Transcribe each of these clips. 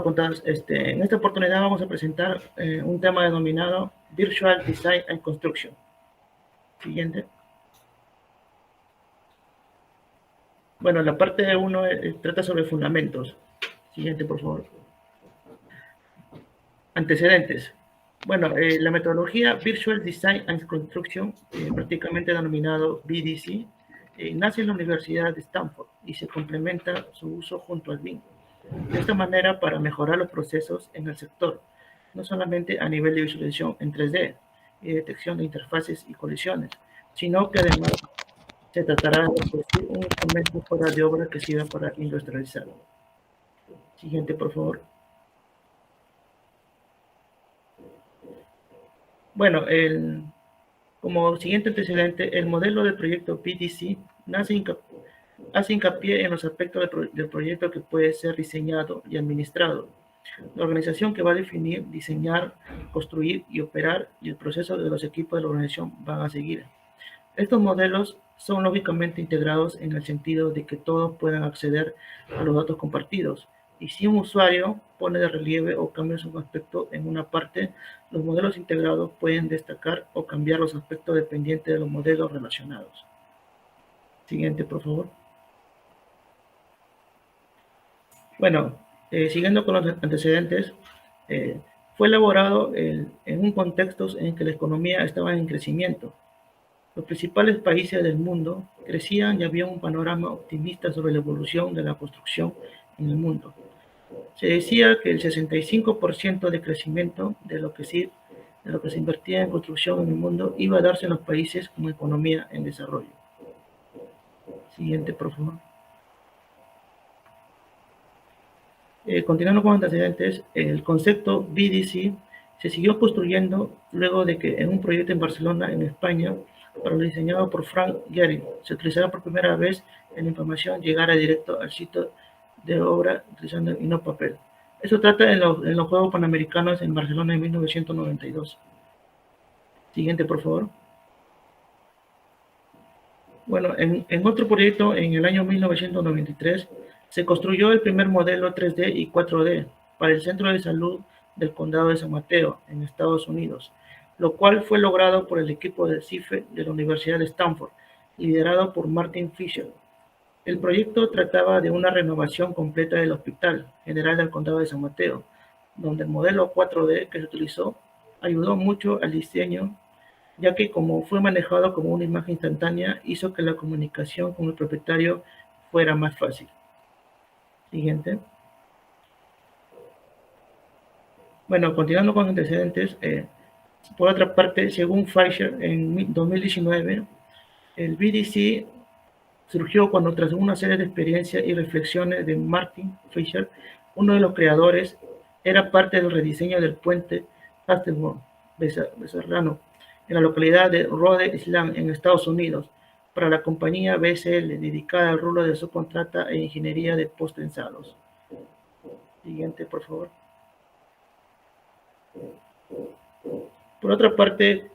Contadas, en esta oportunidad vamos a presentar un tema denominado Virtual Design and Construction. Siguiente. Bueno, la parte 1 trata sobre fundamentos. Siguiente, por favor. Antecedentes. Bueno, la metodología Virtual Design and Construction, prácticamente denominado VDC, nace en la Universidad de Stanford y se complementa su uso junto al BIM. De esta manera, para mejorar los procesos en el sector, no solamente a nivel de visualización en 3D y detección de interfaces y colisiones, sino que además se tratará de producir un instrumento fuera de obra que sirva para industrializar. Siguiente, por favor. Bueno, como siguiente antecedente, el modelo del proyecto PDC hace hincapié en los aspectos del proyecto que puede ser diseñado y administrado, la organización que va a definir, diseñar, construir y operar, y el proceso de los equipos de la organización van a seguir. Estos modelos son lógicamente integrados en el sentido de que todos puedan acceder a los datos compartidos, y si un usuario pone de relieve o cambia un aspecto en una parte, los modelos integrados pueden destacar o cambiar los aspectos dependientes de los modelos relacionados. Siguiente, por favor. Bueno, siguiendo con los antecedentes, fue elaborado en un contexto en que la economía estaba en crecimiento. Los principales países del mundo crecían y había un panorama optimista sobre la evolución de la construcción en el mundo. Se decía que el 65% de crecimiento de lo que se invertía en construcción en el mundo iba a darse en los países con economía en desarrollo. Siguiente, por favor. Continuando con antecedentes, el concepto VDC se siguió construyendo luego de que en un proyecto en Barcelona, en España, para lo diseñado por Frank Gehry, se utilizara por primera vez en la información llegara directo al sitio de obra utilizando y no papel. Eso trata en los Juegos Panamericanos en Barcelona en 1992. Siguiente, por favor. Bueno, en otro proyecto, en el año 1993, se construyó el primer modelo 3D y 4D para el Centro de Salud del Condado de San Mateo, en Estados Unidos, lo cual fue logrado por el equipo del CIFE de la Universidad de Stanford, liderado por Martin Fisher. El proyecto trataba de una renovación completa del Hospital General del Condado de San Mateo, donde el modelo 4D que se utilizó ayudó mucho al diseño, ya que como fue manejado como una imagen instantánea, hizo que la comunicación con el propietario fuera más fácil. Siguiente. Bueno, continuando con antecedentes, por otra parte, según Fisher, en 2019, el VDC surgió cuando tras una serie de experiencias y reflexiones de Martin Fisher, uno de los creadores, era parte del rediseño del puente Hastings Bezarrano, en la localidad de Rhode Island, en Estados Unidos, para la compañía BSL, dedicada al rubro de subcontrata e ingeniería de postensados. Siguiente, por favor. Por otra parte,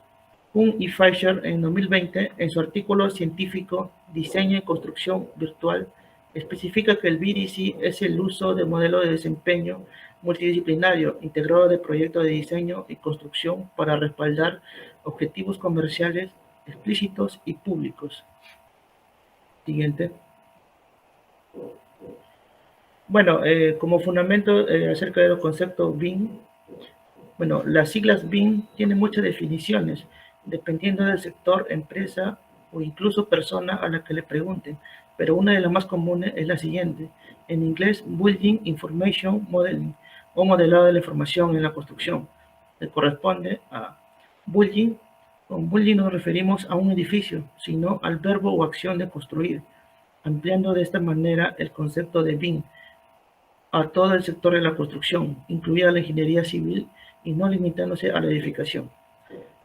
Kuhn y Fisher en 2020, en su artículo científico Diseño y Construcción Virtual, especifica que el VDC es el uso de modelos de desempeño multidisciplinario integrado de proyectos de diseño y construcción para respaldar objetivos comerciales explícitos y públicos. Siguiente. Bueno, como fundamento acerca de los conceptos BIM, bueno, las siglas BIM tienen muchas definiciones, dependiendo del sector, empresa o incluso persona a la que le pregunten, pero una de las más comunes es la siguiente. En inglés, Building Information Modeling, o modelado de la información en la construcción, que corresponde a building. Con building nos referimos a un edificio, sino al verbo o acción de construir, ampliando de esta manera el concepto de BIM a todo el sector de la construcción, incluida la ingeniería civil y no limitándose a la edificación.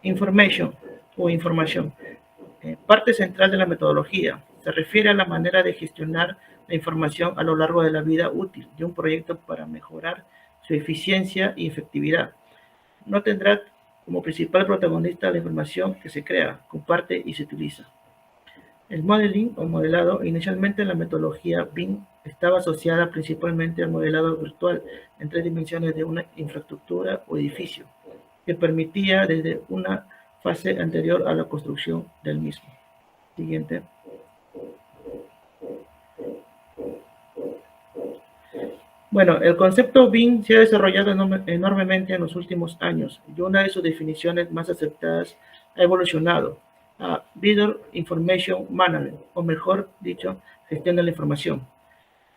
Information o información. Parte central de la metodología. Se refiere a la manera de gestionar la información a lo largo de la vida útil de un proyecto para mejorar su eficiencia y efectividad. No tendrá como principal protagonista la información que se crea, comparte y se utiliza. El modeling o modelado, inicialmente la metodología BIM estaba asociada principalmente al modelado virtual en 3 dimensiones de una infraestructura o edificio, que permitía desde una fase anterior a la construcción del mismo. Siguiente. Bueno, el concepto BIM se ha desarrollado enormemente en los últimos años y una de sus definiciones más aceptadas ha evolucionado a Building Information Management, o mejor dicho, gestión de la información.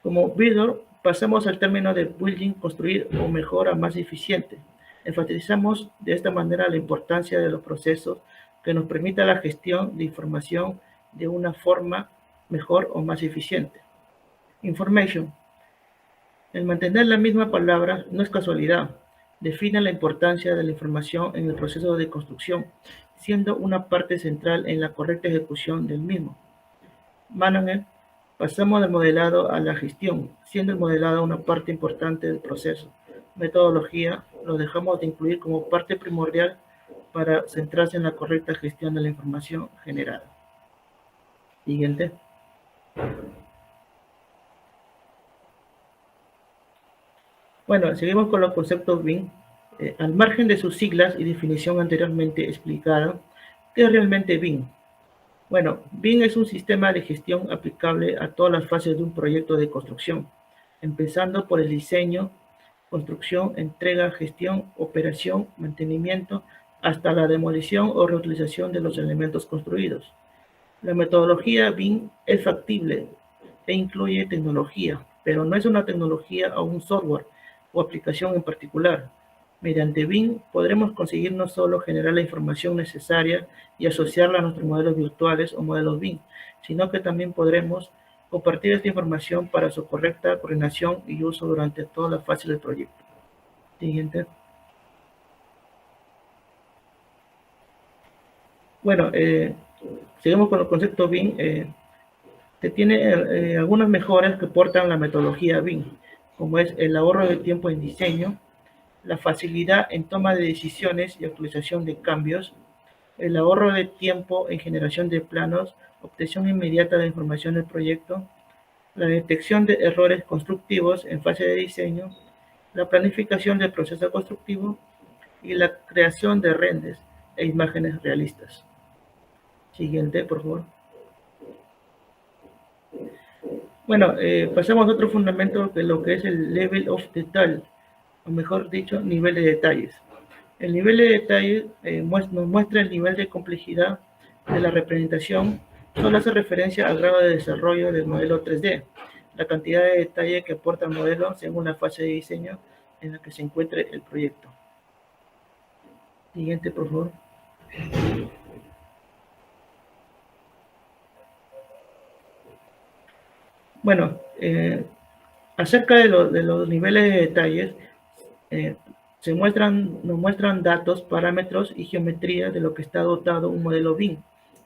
Como Builder, pasamos al término de Building, construir o mejora más eficiente. Enfatizamos de esta manera la importancia de los procesos que nos permita la gestión de información de una forma mejor o más eficiente. Information. El mantener la misma palabra no es casualidad. Define la importancia de la información en el proceso de construcción, siendo una parte central en la correcta ejecución del mismo. Management. Pasamos del modelado a la gestión, siendo el modelado una parte importante del proceso. Metodología. Lo dejamos de incluir como parte primordial para centrarse en la correcta gestión de la información generada. Siguiente. Bueno, seguimos con los conceptos BIM. Al margen de sus siglas y definición anteriormente explicada, ¿qué es realmente BIM? Bueno, BIM es un sistema de gestión aplicable a todas las fases de un proyecto de construcción, empezando por el diseño, construcción, entrega, gestión, operación, mantenimiento, hasta la demolición o reutilización de los elementos construidos. La metodología BIM es factible e incluye tecnología, pero no es una tecnología o un software o aplicación en particular. Mediante BIM podremos conseguir no solo generar la información necesaria y asociarla a nuestros modelos virtuales o modelos BIM, sino que también podremos compartir esta información para su correcta coordinación y uso durante toda la fase del proyecto. Siguiente. Bueno, seguimos con el concepto BIM. Que tiene algunas mejoras que aportan la metodología BIM, como es el ahorro de tiempo en diseño, la facilidad en toma de decisiones y actualización de cambios, el ahorro de tiempo en generación de planos, obtención inmediata de información del proyecto, la detección de errores constructivos en fase de diseño, la planificación del proceso constructivo y la creación de renders e imágenes realistas. Siguiente, por favor. Bueno, pasamos a otro fundamento de lo que es el level of detail, o mejor dicho, nivel de detalles. El nivel de detalle nos muestra el nivel de complejidad de la representación. Solo hace referencia al grado de desarrollo del modelo 3D, la cantidad de detalle que aporta el modelo según la fase de diseño en la que se encuentre el proyecto. Siguiente, por favor. Bueno, acerca de los niveles de detalles, nos muestran datos, parámetros y geometría de lo que está dotado un modelo BIM.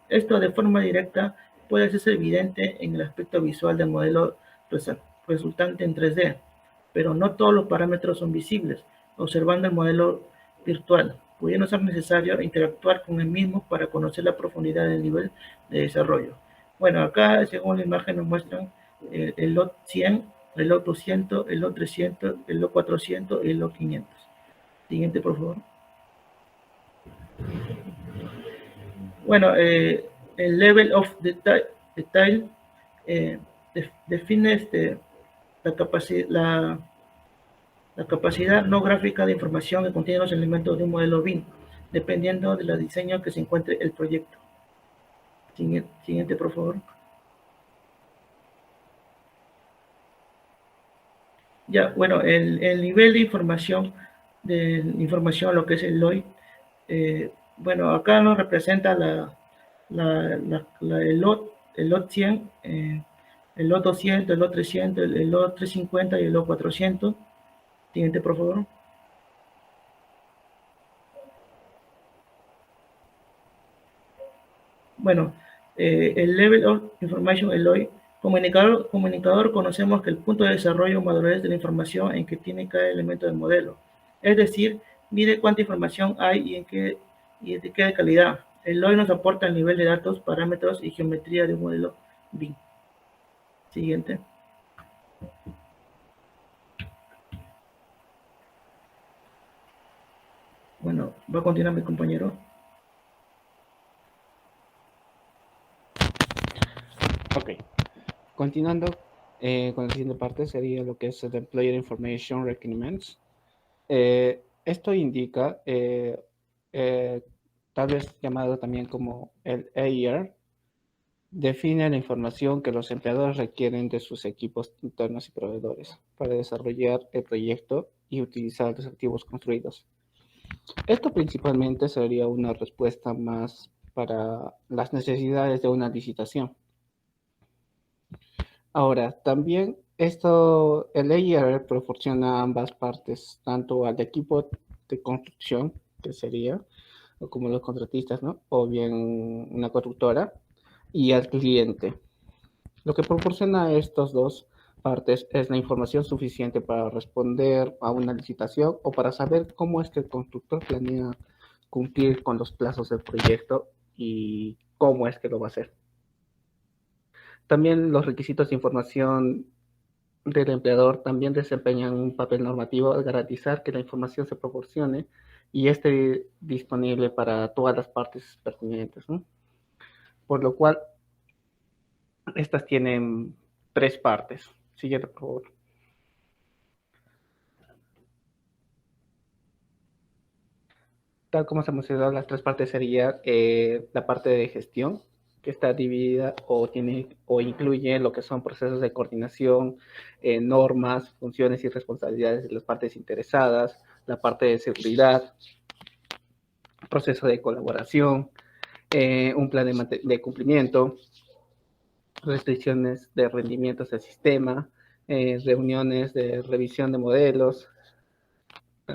Esto de forma directa puede hacerse evidente en el aspecto visual del modelo resultante en 3D, pero no todos los parámetros son visibles, observando el modelo virtual, pudiendo ser necesario interactuar con el mismo para conocer la profundidad del nivel de desarrollo. Bueno, acá según la imagen nos muestran el lot 100, el lot 200, el lot 300, el lot 400 y el lot 500. Siguiente, por favor. Bueno, el level of detail define la capacidad no gráfica de información que contiene los elementos de un modelo BIM, dependiendo del diseño que se encuentre el proyecto. Siguiente, por favor. Ya, bueno, el nivel de información, lo que es el LOI, bueno, acá nos representa el lot 100, el lot 200, el lot 300, el lot 350 y el lot 400. Siguiente, por favor. Bueno, el Level of Information, el LOI, comunicador, conocemos que el punto de desarrollo madurez de la información en que tiene cada elemento del modelo. Es decir, mide cuánta información hay y de qué calidad. El LOI nos aporta el nivel de datos, parámetros y geometría de un modelo BIM. Siguiente. Bueno, va a continuar mi compañero. Ok, continuando con la siguiente parte sería lo que es el Employer Information Requirements. Esto indica, tal vez llamado también como el AER, define la información que los empleadores requieren de sus equipos internos y proveedores para desarrollar el proyecto y utilizar los activos construidos. Esto principalmente sería una respuesta más para las necesidades de una licitación. Ahora, también el AER proporciona ambas partes, tanto al equipo de construcción, que sería, o como los contratistas, ¿no? O bien una constructora, y al cliente. Lo que proporciona a estos dos partes es la información suficiente para responder a una licitación o para saber cómo es que el constructor planea cumplir con los plazos del proyecto y cómo es que lo va a hacer. También los requisitos de información del empleador también desempeñan un papel normativo al garantizar que la información se proporcione y esté disponible para todas las partes pertinentes, ¿no? Por lo cual, estas tienen tres partes. Siguiente, por favor. Tal como se mencionó, las tres partes sería la parte de gestión, que está dividida o tiene o incluye lo que son procesos de coordinación, normas, funciones y responsabilidades de las partes interesadas, la parte de seguridad, proceso de colaboración, un plan de cumplimiento, restricciones de rendimientos del sistema, reuniones de revisión de modelos,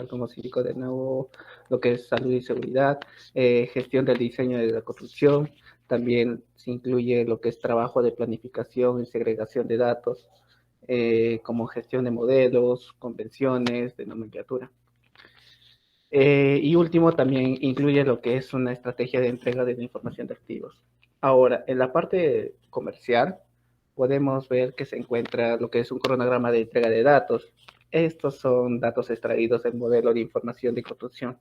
como se indicó de nuevo, lo que es salud y seguridad, gestión del diseño de la construcción, también se incluye lo que es trabajo de planificación y segregación de datos, como gestión de modelos, convenciones, de nomenclatura. Y último, también incluye lo que es una estrategia de entrega de la información de activos. Ahora, en la parte comercial, podemos ver que se encuentra lo que es un cronograma de entrega de datos. Estos son datos extraídos del modelo de información de construcción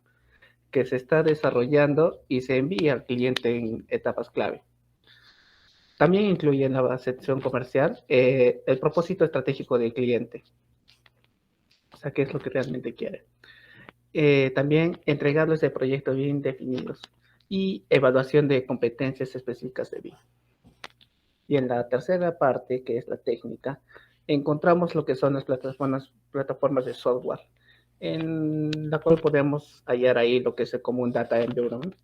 que se está desarrollando y se envía al cliente en etapas clave. También incluye en la sección comercial el propósito estratégico del cliente, o sea, qué es lo que realmente quiere. También entregables de proyectos bien definidos y evaluación de competencias específicas de BIM. Y en la tercera parte, que es la técnica, encontramos lo que son las plataformas de software, en la cual podemos hallar ahí lo que es el Common Data Environment,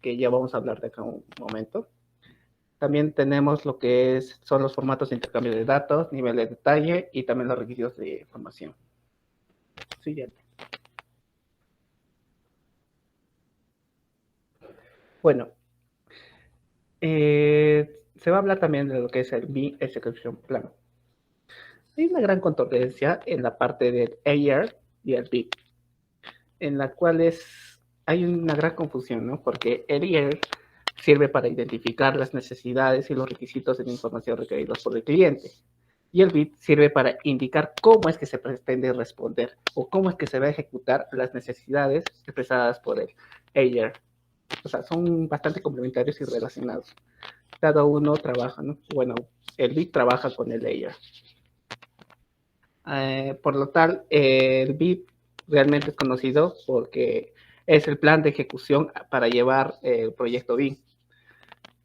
que ya vamos a hablar de acá un momento. También tenemos lo que son los formatos de intercambio de datos, nivel de detalle y también los requisitos de información. Siguiente. Bueno, se va a hablar también de lo que es el BIM Execution Plan. Hay una gran controversia en la parte del AR y el BIM, en la cual hay una gran confusión, ¿no? Porque el AR sirve para identificar las necesidades y los requisitos de la información requeridos por el cliente. Y el BIM sirve para indicar cómo es que se pretende responder o cómo es que se va a ejecutar las necesidades expresadas por el AR. O sea, son bastante complementarios y relacionados. Cada uno trabaja, ¿no? Bueno, el BIM trabaja con el AR. Por lo tal, el BIP realmente es conocido porque es el plan de ejecución para llevar el proyecto BIM.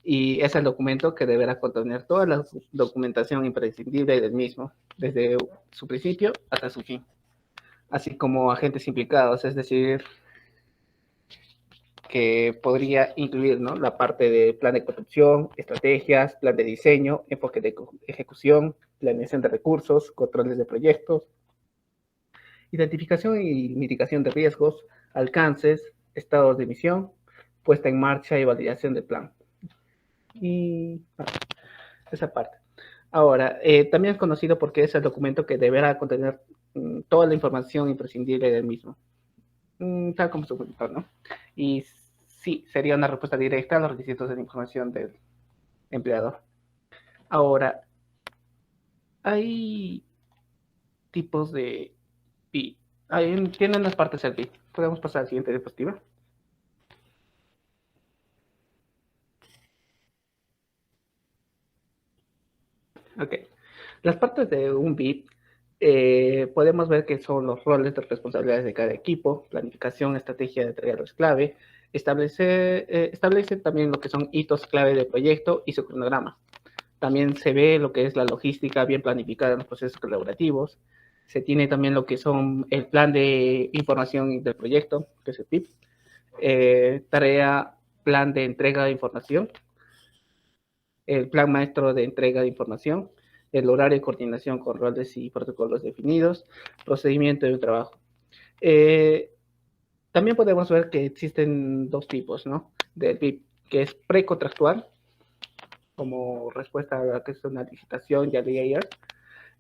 Y es el documento que deberá contener toda la documentación imprescindible del mismo, desde su principio hasta su fin, así como agentes implicados, es decir, que podría incluir, ¿no?, la parte de plan de construcción, estrategias, plan de diseño, enfoque de ejecución, planeación de recursos, controles de proyectos, identificación y mitigación de riesgos, alcances, estados de emisión, puesta en marcha y validación del plan. Y esa parte. Ahora, también es conocido porque es el documento que deberá contener toda la información imprescindible del mismo, tal como se comentó, ¿no? Y sí, sería una respuesta directa a los requisitos de la información del empleador. Ahora, hay tipos de PI. Tienen las partes del PI. Podemos pasar al siguiente diapositiva. Ok. Las partes de un BIP podemos ver que son los roles de responsabilidades de cada equipo, planificación, estrategia de tareas clave, establece también lo que son hitos clave del proyecto y su cronograma. También se ve lo que es la logística bien planificada en los procesos colaborativos. Se tiene también lo que son el plan de información del proyecto, que es el PIP, plan de entrega de información, el plan maestro de entrega de información, el horario de coordinación con roles y protocolos definidos, procedimiento de un trabajo. También podemos ver que existen dos tipos, ¿no? Del BIP, que es precontractual, como respuesta a la que es una licitación ya de ayer,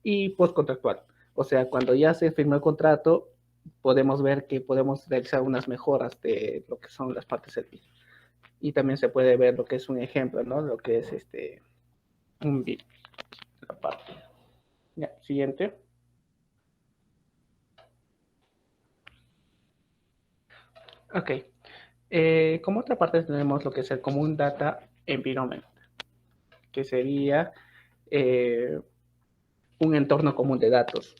y postcontractual. O sea, cuando ya se firmó el contrato, podemos ver que podemos realizar unas mejoras de lo que son las partes del BIP. Y también se puede ver lo que es un ejemplo, ¿no? Lo que es un BIP. La parte. Ya, siguiente. Ok. Como otra parte tenemos lo que es el Common Data Environment, que sería un entorno común de datos.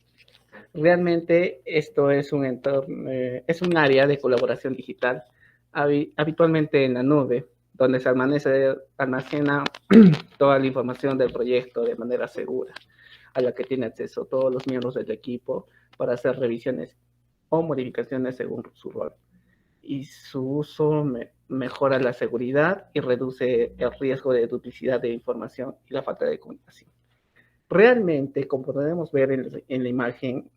Realmente esto es un entorno, es un área de colaboración digital, habitualmente en la nube, donde se almacena toda la información del proyecto de manera segura, a la que tiene acceso todos los miembros del equipo para hacer revisiones o modificaciones según su rol. Y su uso mejora la seguridad y reduce el riesgo de duplicidad de información y la falta de comunicación. Realmente, como podemos ver en la imagen,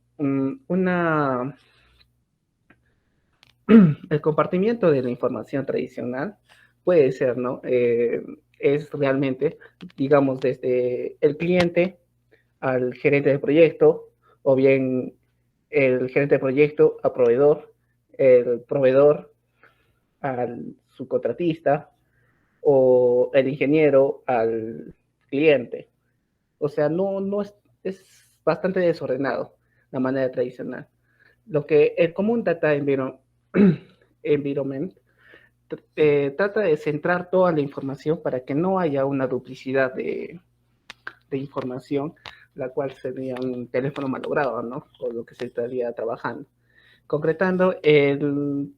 el compartimiento de la información tradicional puede ser, ¿no? Es realmente, digamos, desde el cliente al gerente de proyecto, o bien el gerente de proyecto a proveedor, el proveedor al subcontratista o el ingeniero al cliente. O sea, no es bastante desordenado la manera tradicional. Lo que el Common Data Environment trata de centrar toda la información para que no haya una duplicidad de información, la cual sería un teléfono malogrado, ¿no? O lo que se estaría trabajando. Concretando,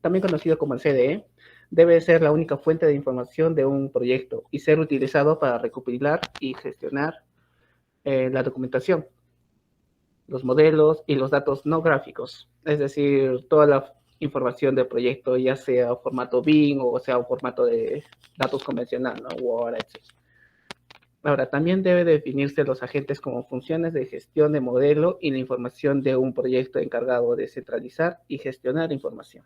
también conocido como el CDE, debe ser la única fuente de información de un proyecto y ser utilizado para recopilar y gestionar la documentación, los modelos y los datos no gráficos, es decir, toda la información del proyecto, ya sea formato BIM o sea un formato de datos convencional, ¿no? Word, etc. Ahora, también debe definirse los agentes como funciones de gestión de modelo y la información de un proyecto encargado de centralizar y gestionar información.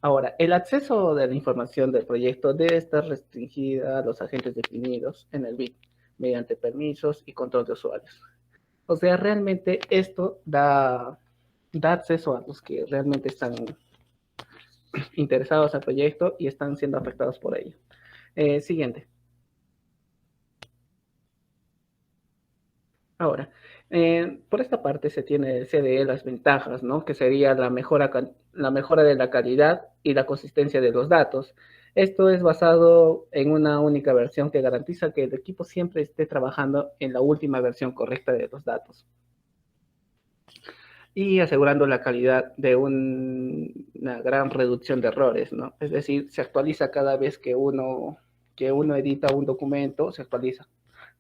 Ahora, el acceso de la información del proyecto debe estar restringida a los agentes definidos en el BIM mediante permisos y control de usuarios. O sea, realmente esto da acceso a los que realmente están interesados al proyecto y están siendo afectados por ello. Siguiente. Ahora, por esta parte se tiene el CDE las ventajas, ¿no? Que sería la mejora de la calidad y la consistencia de los datos. Esto es basado en una única versión que garantiza que el equipo siempre esté trabajando en la última versión correcta de los datos y asegurando la calidad de una gran reducción de errores, ¿no? Es decir, se actualiza cada vez que uno edita un documento, se actualiza,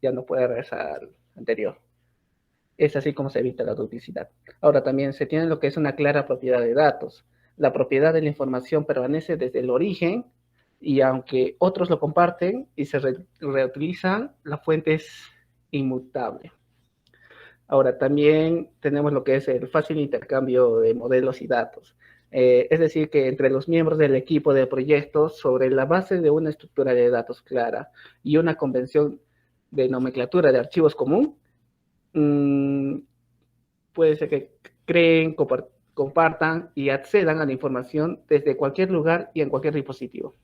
ya no puede regresar al anterior. Es así como se evita la duplicidad. Ahora también se tiene lo que es una clara propiedad de datos. La propiedad de la información permanece desde el origen y aunque otros lo comparten y se reutilizan, la fuente es inmutable. Ahora también tenemos lo que es el fácil intercambio de modelos y datos. Es decir, que entre los miembros del equipo de proyectos, sobre la base de una estructura de datos clara y una convención de nomenclatura de archivos común, puede ser que creen, compartan y accedan a la información desde cualquier lugar y en cualquier dispositivo.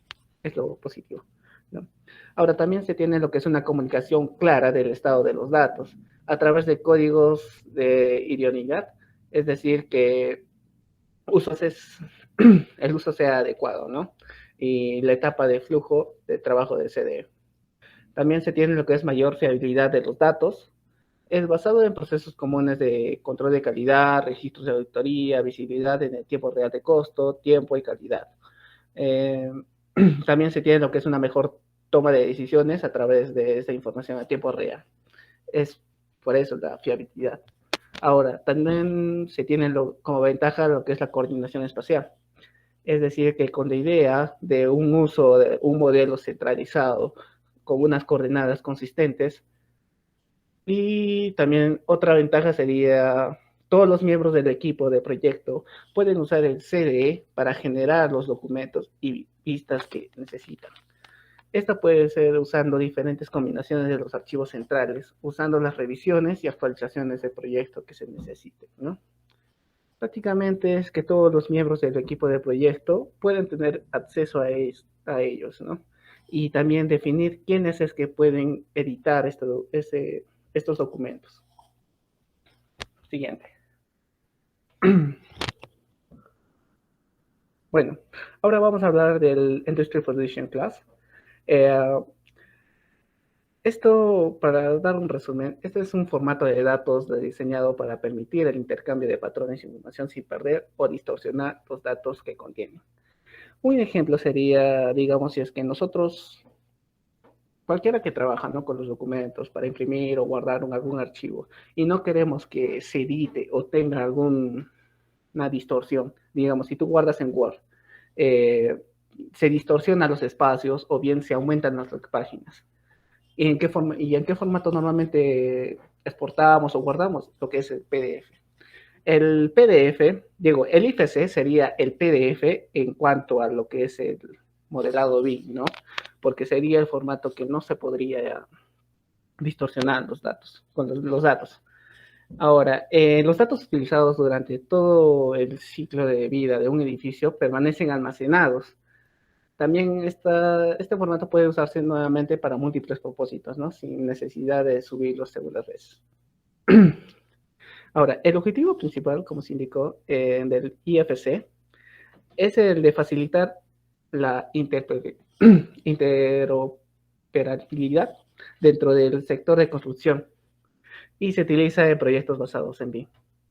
Es lo positivo, ¿no? Ahora también se tiene lo que es una comunicación clara del estado de los datos a través de códigos de idoneidad, es decir, que el uso sea adecuado, ¿no? Y la etapa de flujo de trabajo de CDE. También se tiene lo que es mayor fiabilidad de los datos. Es basado en procesos comunes de control de calidad, registros de auditoría, visibilidad en el tiempo real de costo, tiempo y calidad. Eh, También se tiene lo que es una mejor toma de decisiones a través de esta información a tiempo real. Es por eso la fiabilidad. Ahora, también se tiene como ventaja lo que es la coordinación espacial. Es decir, que con la idea de un uso de un modelo centralizado con unas coordenadas consistentes, y también otra ventaja sería todos los miembros del equipo de proyecto pueden usar el CDE para generar los documentos y vistas que necesitan. Esta puede ser usando diferentes combinaciones de los archivos centrales, usando las revisiones y actualizaciones del proyecto que se necesiten, ¿no? Prácticamente es que todos los miembros del equipo de proyecto pueden tener acceso a ellos, ¿no? Y también definir quiénes es que pueden editar estos documentos. Siguiente. Bueno, ahora vamos a hablar del Industry Position Class. Esto, para dar un resumen, este es un formato de datos diseñado para permitir el intercambio de patrones de información sin perder o distorsionar los datos que contienen. Un ejemplo sería, digamos, si es que nosotros, cualquiera que trabaja, ¿no?, con los documentos para imprimir o guardar algún archivo y no queremos que se edite o tenga alguna distorsión, digamos, si tú guardas en Word, se distorsionan los espacios o bien se aumentan las páginas. ¿Y en qué formato normalmente exportamos o guardamos? Lo que es el PDF. El PDF, digo, el IFC sería el PDF en cuanto a lo que es el modelado BIM, ¿no? Porque sería el formato que no se podría distorsionar los datos, con los datos. Ahora, los datos utilizados durante todo el ciclo de vida de un edificio permanecen almacenados. También este formato puede usarse nuevamente para múltiples propósitos, ¿no? Sin necesidad de subirlos según las veces. Ahora, el objetivo principal, como se indicó, del IFC es el de facilitar la interoperabilidad dentro del sector de construcción y se utiliza en proyectos basados en BIM.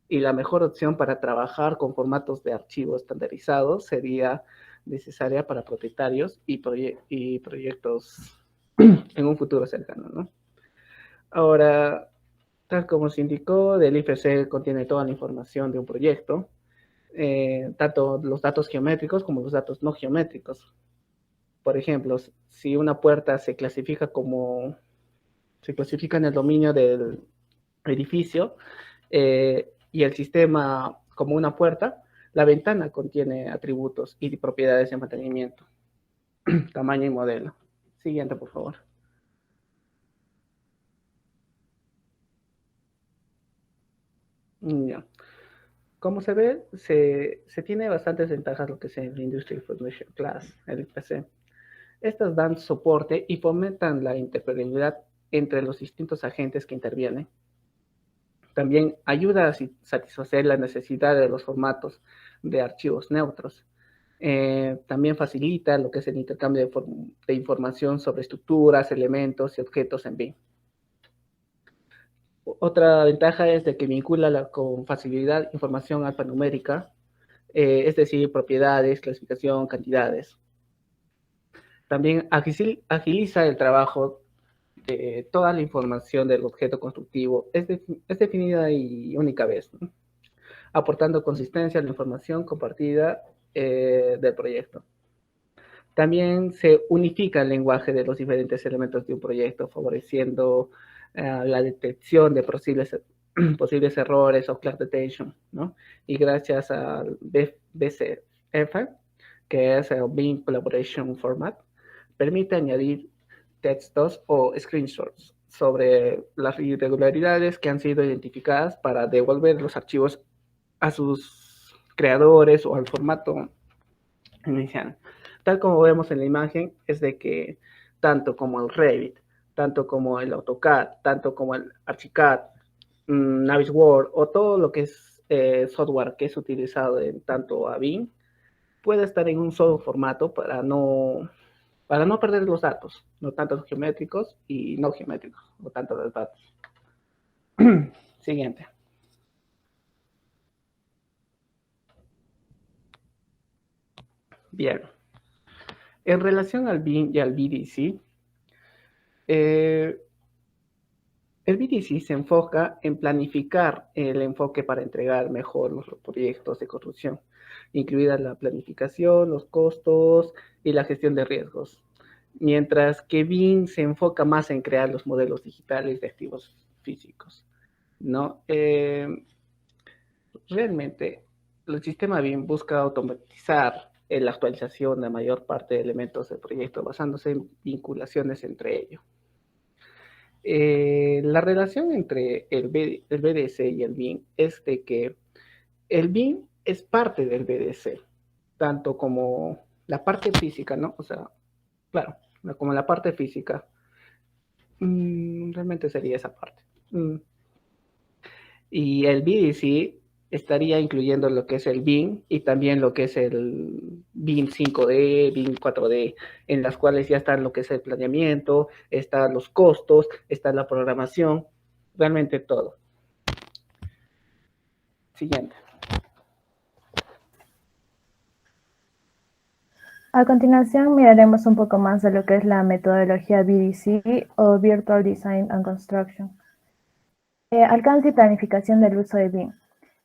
Y la mejor opción para trabajar con formatos de archivos estandarizados sería necesaria para propietarios y proyectos en un futuro cercano, ¿no? Ahora, tal como se indicó, del IFC contiene toda la información de un proyecto, tanto los datos geométricos como los datos no geométricos. Por ejemplo, si una puerta se clasifica en el dominio del edificio y el sistema como una puerta, la ventana contiene atributos y propiedades de mantenimiento, tamaño y modelo. Siguiente, por favor. Ya. Como se ve, se tiene bastantes ventajas lo que es el Industry Information Class, el IPC. Estas dan soporte y fomentan la interoperabilidad entre los distintos agentes que intervienen. También ayuda a satisfacer la necesidad de los formatos de archivos neutros. También facilita lo que es el intercambio de información sobre estructuras, elementos y objetos en BIM. Otra ventaja es de que vincula con facilidad información alfanumérica, es decir, propiedades, clasificación, cantidades. También agiliza el trabajo de toda la información del objeto constructivo, es definida y única vez, ¿no?, aportando consistencia a la información compartida del proyecto. También se unifica el lenguaje de los diferentes elementos de un proyecto, favoreciendo la detección de posibles errores o class detection, ¿no? Y gracias al BCF, que es el BIM Collaboration Format, permite añadir textos o screenshots sobre las irregularidades que han sido identificadas para devolver los archivos a sus creadores o al formato inicial. Tal como vemos en la imagen, es de que tanto como el Revit, tanto como el AutoCAD, tanto como el Archicad, Navisworks o todo lo que es software que es utilizado en tanto a BIM, puede estar en un solo formato para no perder los datos, no tanto los geométricos y no geométricos, no tanto los datos. Siguiente. Bien. En relación al BIM y al BDC, el BDC se enfoca en planificar el enfoque para entregar mejor los proyectos de construcción, incluida la planificación, los costos y la gestión de riesgos. Mientras que BIM se enfoca más en crear los modelos digitales de activos físicos, ¿no? Realmente, el sistema BIM busca automatizar la actualización de mayor parte de elementos del proyecto basándose en vinculaciones entre ellos. La relación entre el BDC y el BIM es de que el BIM es parte del BDC, tanto como la parte física, ¿no? O sea, claro, como la parte física, realmente sería esa parte. Y el BDC estaría incluyendo lo que es el BIM y también lo que es el BIM 5D, BIM 4D, en las cuales ya están lo que es el planeamiento, están los costos, está la programación, realmente todo. Siguiente. A continuación miraremos un poco más de lo que es la metodología BDC o Virtual Design and Construction. Alcance y planificación del uso de BIM.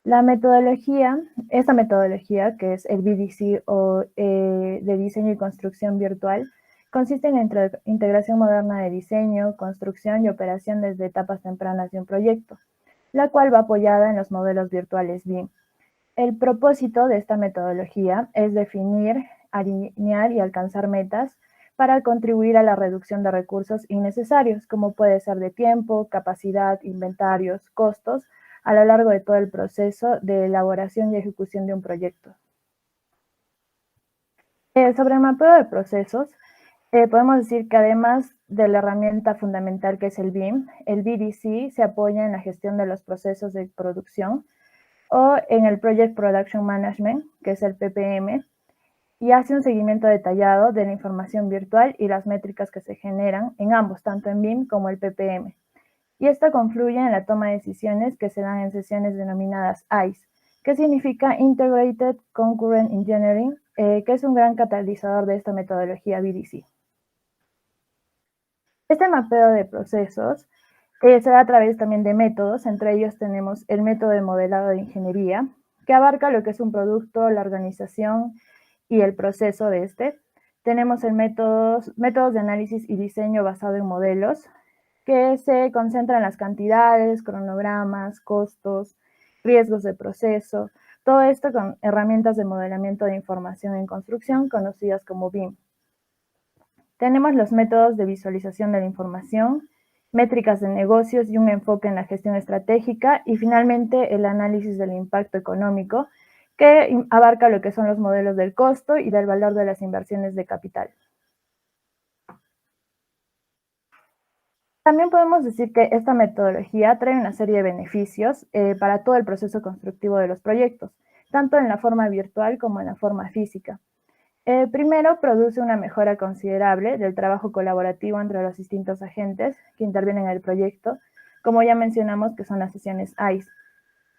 Esta metodología, que es el BDC o de diseño y construcción virtual, consiste en integración moderna de diseño, construcción y operación desde etapas tempranas de un proyecto, la cual va apoyada en los modelos virtuales BIM. El propósito de esta metodología es definir, alinear y alcanzar metas para contribuir a la reducción de recursos innecesarios, como puede ser de tiempo, capacidad, inventarios, costos, a lo largo de todo el proceso de elaboración y ejecución de un proyecto. Sobre el mapeo de procesos, podemos decir que además de la herramienta fundamental que es el BIM, el BDC se apoya en la gestión de los procesos de producción o en el Project Production Management, que es el PPM, y hace un seguimiento detallado de la información virtual y las métricas que se generan en ambos, tanto en BIM como el PPM. Y esto confluye en la toma de decisiones que se dan en sesiones denominadas ICE, que significa Integrated Concurrent Engineering, que es un gran catalizador de esta metodología BDC. Este mapeo de procesos se da a través también de métodos, entre ellos tenemos el método de modelado de ingeniería, que abarca lo que es un producto, la organización y el proceso de este. Tenemos el métodos de análisis y diseño basado en modelos, que se concentran en las cantidades, cronogramas, costos, riesgos de proceso, todo esto con herramientas de modelamiento de información en construcción conocidas como BIM. Tenemos los métodos de visualización de la información, métricas de negocios y un enfoque en la gestión estratégica, y finalmente el análisis del impacto económico, que abarca lo que son los modelos del costo y del valor de las inversiones de capital. También podemos decir que esta metodología trae una serie de beneficios para todo el proceso constructivo de los proyectos, tanto en la forma virtual como en la forma física. Primero, produce una mejora considerable del trabajo colaborativo entre los distintos agentes que intervienen en el proyecto, como ya mencionamos que son las sesiones ICE.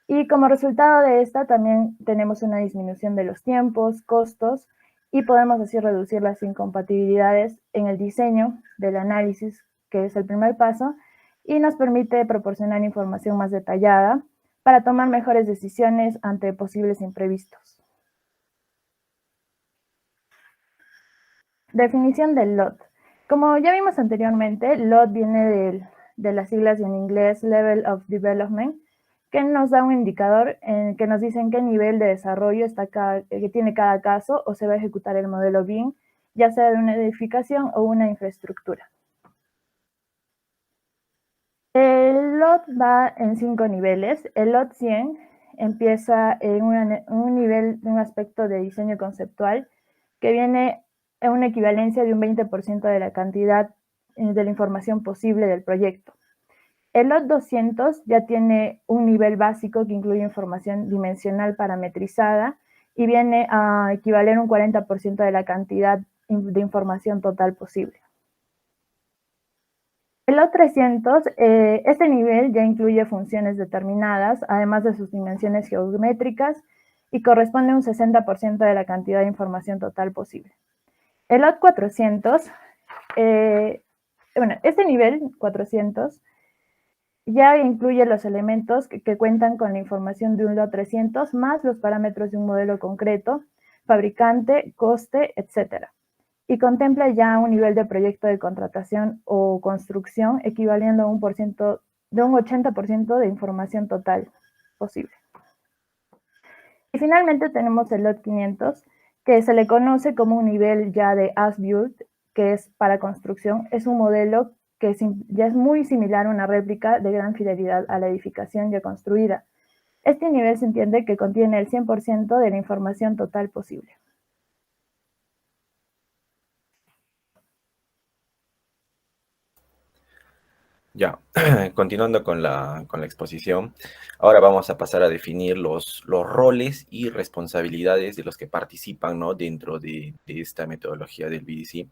Y como resultado de esta también tenemos una disminución de los tiempos, costos, y podemos así reducir las incompatibilidades en el diseño del análisis, que es el primer paso, y nos permite proporcionar información más detallada para tomar mejores decisiones ante posibles imprevistos. Definición del LOD. Como ya vimos anteriormente, LOD viene de las siglas en inglés Level of Development, que nos da un indicador en que nos dicen qué nivel de desarrollo que tiene cada caso o se va a ejecutar el modelo BIM, ya sea de una edificación o una infraestructura. El LOD va en 5 niveles. El LOD 100 empieza en un nivel de un aspecto de diseño conceptual que viene en una equivalencia de un 20% de la cantidad de la información posible del proyecto. El LOT 200 ya tiene un nivel básico que incluye información dimensional parametrizada y viene a equivaler un 40% de la cantidad de información total posible. El LOT 300, este nivel ya incluye funciones determinadas, además de sus dimensiones geométricas, y corresponde a un 60% de la cantidad de información total posible. El LOT 400, este nivel 400 ya incluye los elementos que cuentan con la información de un LOT 300 más los parámetros de un modelo concreto, fabricante, coste, etc. Y contempla ya un nivel de proyecto de contratación o construcción equivaliendo a un 80% de información total posible. Y finalmente tenemos el LOT 500, que se le conoce como un nivel ya de as-built, que es para construcción. Es un modelo que ya es muy similar a una réplica de gran fidelidad a la edificación ya construida. Este nivel se entiende que contiene el 100% de la información total posible. Ya, continuando con la exposición, ahora vamos a pasar a definir los roles y responsabilidades de los que participan, ¿no?, dentro de esta metodología del BDC.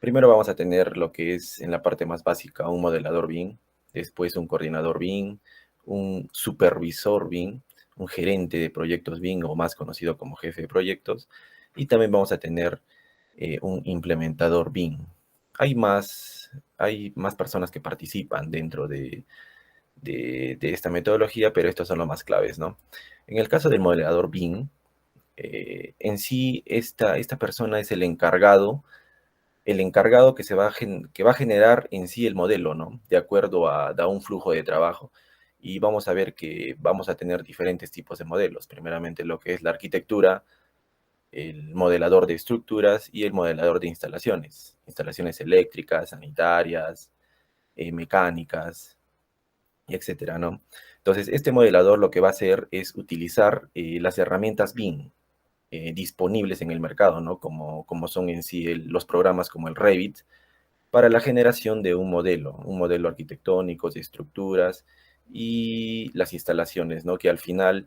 Primero vamos a tener lo que es en la parte más básica un modelador BIM, después un coordinador BIM, un supervisor BIM, un gerente de proyectos BIM o más conocido como jefe de proyectos, y también vamos a tener un implementador BIM. Hay más personas que participan dentro de esta metodología, pero estos son los más claves, ¿no? En el caso del modelador BIM, en sí esta persona es el encargado que va a generar en sí el modelo, ¿no?, de acuerdo a un flujo de trabajo. Y vamos a ver que vamos a tener diferentes tipos de modelos. Primeramente lo que es la arquitectura, el modelador de estructuras y el modelador de instalaciones eléctricas, sanitarias, mecánicas, etcétera, ¿no? Entonces, este modelador lo que va a hacer es utilizar las herramientas BIM disponibles en el mercado, ¿no?, como son en sí los programas como el Revit, para la generación de un modelo arquitectónico de estructuras y las instalaciones, ¿no?, que al final,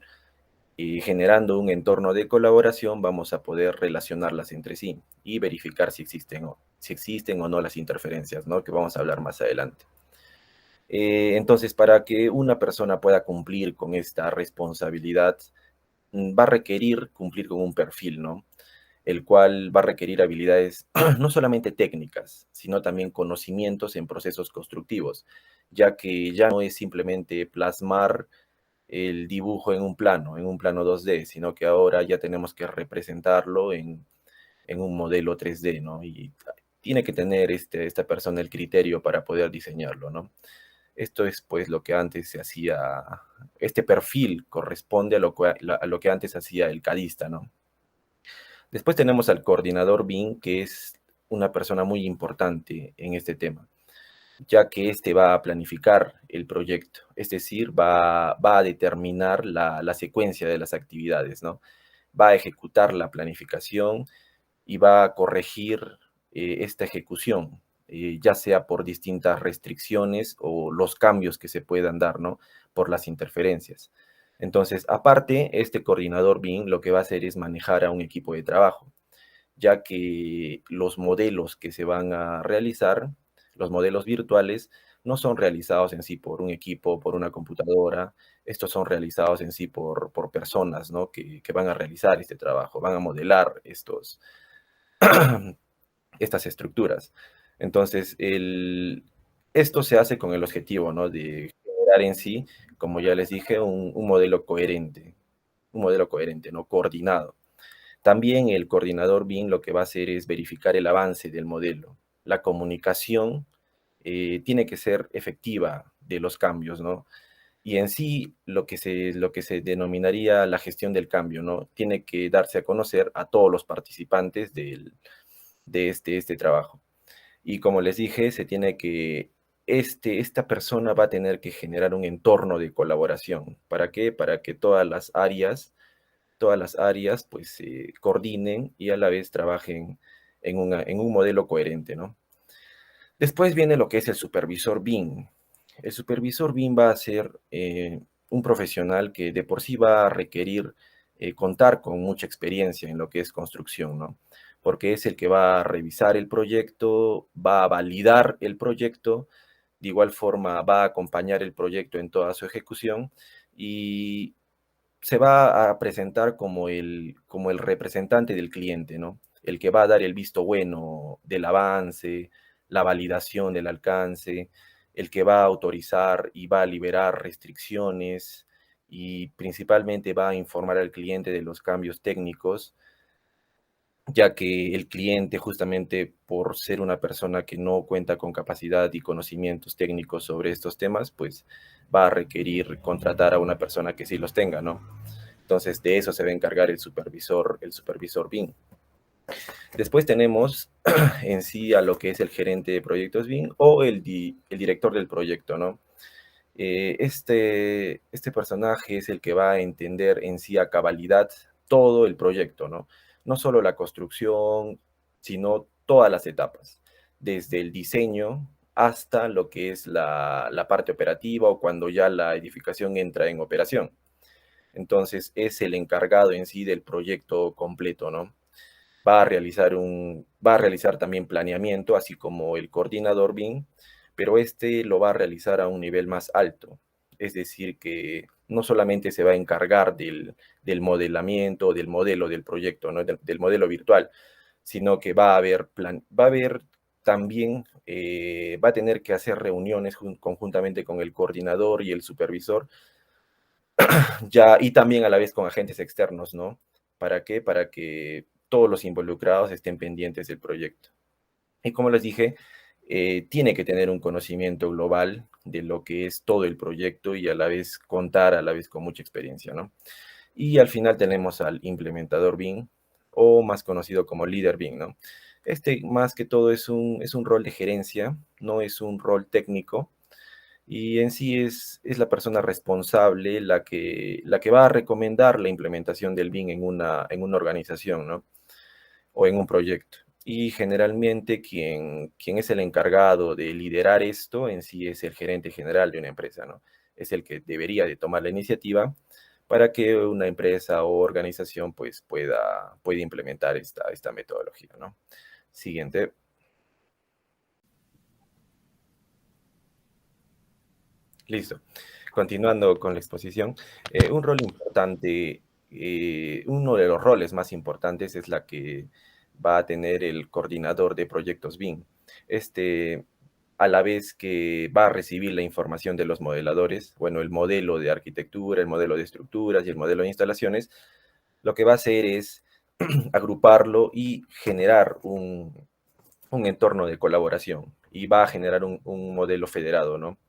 generando un entorno de colaboración, vamos a poder relacionarlas entre sí y verificar si existen o no las interferencias, ¿no?, que vamos a hablar más adelante. Entonces, para que una persona pueda cumplir con esta responsabilidad, va a requerir cumplir con un perfil, ¿no?, el cual va a requerir habilidades no solamente técnicas, sino también conocimientos en procesos constructivos, ya que ya no es simplemente plasmar el dibujo en un plano 2D, sino que ahora ya tenemos que representarlo en un modelo 3D, ¿no? Y tiene que tener esta persona el criterio para poder diseñarlo, ¿no? Esto es pues lo que antes se hacía, este perfil corresponde a lo que antes hacía el cadista, ¿no? Después tenemos al coordinador BIM, que es una persona muy importante en este tema, ya que este va a planificar el proyecto, es decir, va a determinar la secuencia de las actividades, ¿no? Va a ejecutar la planificación y va a corregir esta ejecución, ya sea por distintas restricciones o los cambios que se puedan dar, ¿no?, por las interferencias. Entonces, aparte, este coordinador BIM lo que va a hacer es manejar a un equipo de trabajo, ya que los modelos que se van a realizar, los modelos virtuales, no son realizados en sí por un equipo, por una computadora. Estos son realizados en sí por personas, ¿no?, que van a realizar este trabajo, van a modelar estas estructuras. Entonces, esto se hace con el objetivo, ¿no?, de generar en sí, como ya les dije, un modelo coherente, ¿no?, coordinado. También el coordinador BIM lo que va a hacer es verificar el avance del modelo. La comunicación tiene que ser efectiva de los cambios, ¿no? Y en sí lo que se denominaría la gestión del cambio, ¿no?, tiene que darse a conocer a todos los participantes de este trabajo. Y como les dije, se tiene que esta persona va a tener que generar un entorno de colaboración. ¿Para qué? Para que todas las áreas pues se coordinen y a la vez trabajen en un modelo coherente, ¿no? Después viene lo que es el supervisor BIM. El supervisor BIM va a ser un profesional que de por sí va a requerir contar con mucha experiencia en lo que es construcción, ¿no? Porque es el que va a revisar el proyecto, va a validar el proyecto, de igual forma va a acompañar el proyecto en toda su ejecución y se va a presentar como el representante del cliente, ¿no? El que va a dar el visto bueno del avance, la validación del alcance, el que va a autorizar y va a liberar restricciones y principalmente va a informar al cliente de los cambios técnicos, ya que el cliente, justamente por ser una persona que no cuenta con capacidad y conocimientos técnicos sobre estos temas, pues va a requerir contratar a una persona que sí los tenga, ¿no? Entonces, de eso se va a encargar el supervisor BIM. Después tenemos en sí a lo que es el gerente de proyectos BIM o el director del proyecto, ¿no? Este personaje es el que va a entender en sí a cabalidad todo el proyecto, ¿no? No solo la construcción, sino todas las etapas, desde el diseño hasta lo que es la parte operativa o cuando ya la edificación entra en operación. Entonces, es el encargado en sí del proyecto completo, ¿no? Va a realizar también planeamiento, así como el coordinador BIM, pero este lo va a realizar a un nivel más alto. Es decir, que no solamente se va a encargar del modelamiento, del modelo del proyecto, ¿no? Del modelo virtual, sino que va a haber también, va a tener que hacer reuniones conjuntamente con el coordinador y el supervisor, ya, y también a la vez con agentes externos, ¿no? ¿Para qué? Para que todos los involucrados estén pendientes del proyecto. Y como les dije, tiene que tener un conocimiento global de lo que es todo el proyecto y a la vez contar a la vez con mucha experiencia, ¿no? Y al final tenemos al implementador BIM, o más conocido como líder BIM, ¿no? Este más que todo es un rol de gerencia, no es un rol técnico, y en sí es la persona responsable la que va a recomendar la implementación del BIM en una organización, ¿no? O en un proyecto. Y generalmente quien es el encargado de liderar esto en sí es el gerente general de una empresa, ¿no? Es el que debería de tomar la iniciativa para que una empresa o organización pues pueda implementar esta metodología, ¿no? Siguiente. Listo. Continuando con la exposición, un rol importante, uno de los roles más importantes es la que va a tener el coordinador de proyectos BIM. Este, a la vez que va a recibir la información de los modeladores, bueno, el modelo de arquitectura, el modelo de estructuras y el modelo de instalaciones, lo que va a hacer es agruparlo y generar un entorno de colaboración y va a generar un modelo federado, ¿no?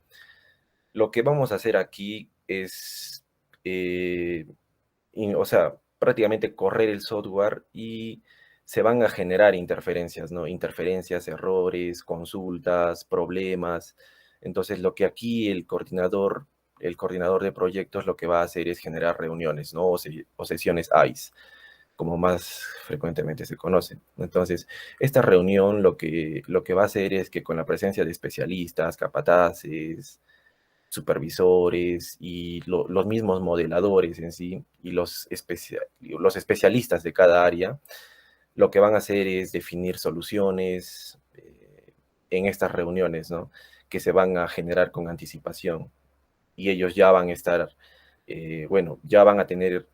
Lo que vamos a hacer aquí es, o sea, prácticamente correr el software y se van a generar interferencias, ¿no? Interferencias, errores, consultas, problemas. Entonces, lo que aquí el coordinador de proyectos lo que va a hacer es generar reuniones, ¿no? O sesiones ICE, como más frecuentemente se conocen. Entonces, esta reunión lo que va a hacer es que con la presencia de especialistas, capataces, supervisores y los mismos modeladores en sí y los especialistas de cada área, lo que van a hacer es definir soluciones en estas reuniones, ¿no? Que se van a generar con anticipación y ellos ya van a estar, bueno, ya van a tener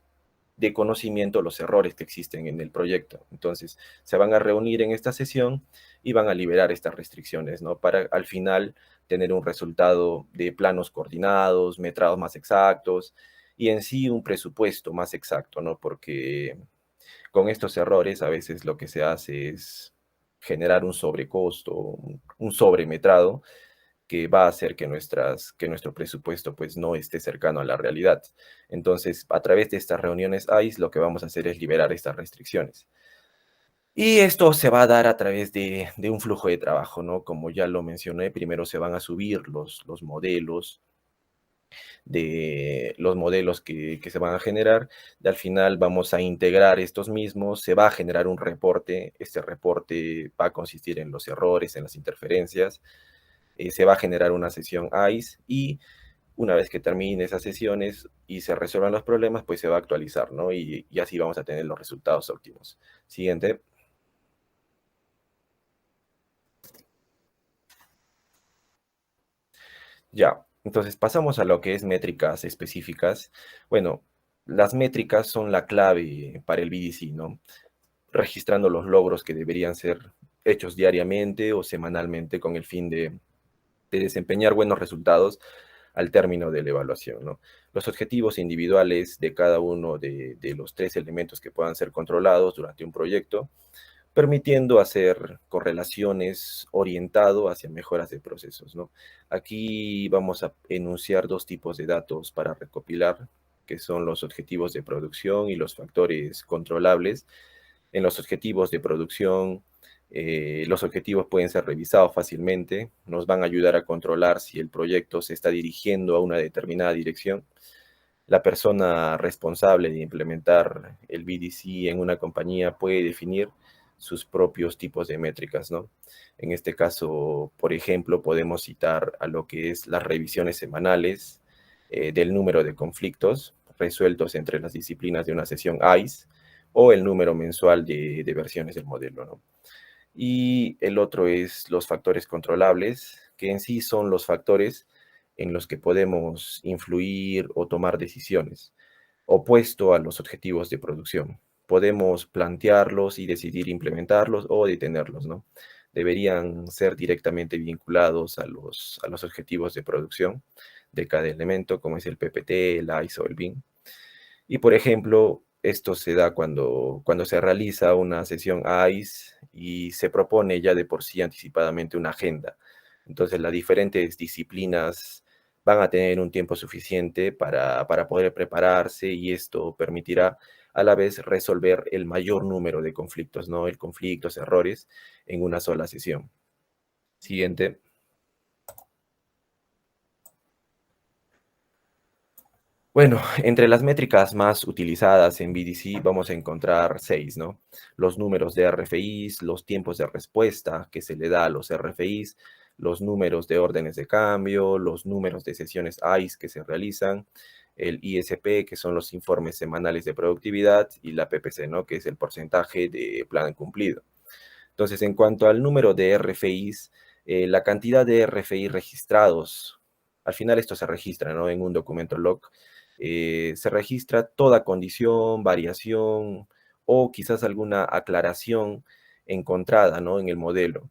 de conocimiento los errores que existen en el proyecto. Entonces, se van a reunir en esta sesión y van a liberar estas restricciones, ¿no? Para al final tener un resultado de planos coordinados, metrados más exactos y en sí un presupuesto más exacto, ¿no? Porque con estos errores a veces lo que se hace es generar un sobrecosto, un sobremetrado que va a hacer que nuestro presupuesto pues no esté cercano a la realidad. Entonces, a través de estas reuniones ICE, lo que vamos a hacer es liberar estas restricciones. Y esto se va a dar a través de un flujo de trabajo, ¿no? Como ya lo mencioné, primero se van a subir los modelos que se van a generar. Y al final vamos a integrar estos mismos, se va a generar un reporte. Este reporte va a consistir en los errores, en las interferencias. Se va a generar una sesión ICE y una vez que termine esas sesiones y se resuelvan los problemas, pues se va a actualizar, ¿no? Y así vamos a tener los resultados óptimos. Siguiente. Ya, entonces pasamos a lo que es métricas específicas. Bueno, las métricas son la clave para el BDC, ¿no? Registrando los logros que deberían ser hechos diariamente o semanalmente con el fin de desempeñar buenos resultados al término de la evaluación, ¿no? Los objetivos individuales de cada uno de los tres elementos que puedan ser controlados durante un proyecto, permitiendo hacer correlaciones orientado hacia mejoras de procesos, ¿no? Aquí vamos a enunciar dos tipos de datos para recopilar, que son los objetivos de producción y los factores controlables. En los objetivos de producción, los objetivos pueden ser revisados fácilmente, nos van a ayudar a controlar si el proyecto se está dirigiendo a una determinada dirección. La persona responsable de implementar el BDC en una compañía puede definir sus propios tipos de métricas, ¿no? En este caso, por ejemplo, podemos citar a lo que es las revisiones semanales del número de conflictos resueltos entre las disciplinas de una sesión ICE o el número mensual de versiones del modelo, ¿no? Y el otro es los factores controlables, que en sí son los factores en los que podemos influir o tomar decisiones, opuesto a los objetivos de producción. Podemos plantearlos y decidir implementarlos o detenerlos, ¿no? Deberían ser directamente vinculados a los objetivos de producción de cada elemento, como es el PPT, el ISO, el BIM. Y por ejemplo, esto se da cuando se realiza una sesión ICE y se propone ya de por sí anticipadamente una agenda. Entonces, las diferentes disciplinas van a tener un tiempo suficiente para poder prepararse y esto permitirá a la vez resolver el mayor número de conflictos, ¿no? El conflictos, errores en una sola sesión. Siguiente. Bueno, entre las métricas más utilizadas en BDC vamos a encontrar 6, ¿no? Los números de RFIs, los tiempos de respuesta que se le da a los RFIs, los números de órdenes de cambio, los números de sesiones ICE que se realizan, el ISP, que son los informes semanales de productividad, y la PPC, ¿no? Que es el porcentaje de plan cumplido. Entonces, en cuanto al número de RFIs, la cantidad de RFI registrados, al final esto se registra, ¿no? En un documento log, se registra toda condición, variación o quizás alguna aclaración encontrada, ¿no? En el modelo.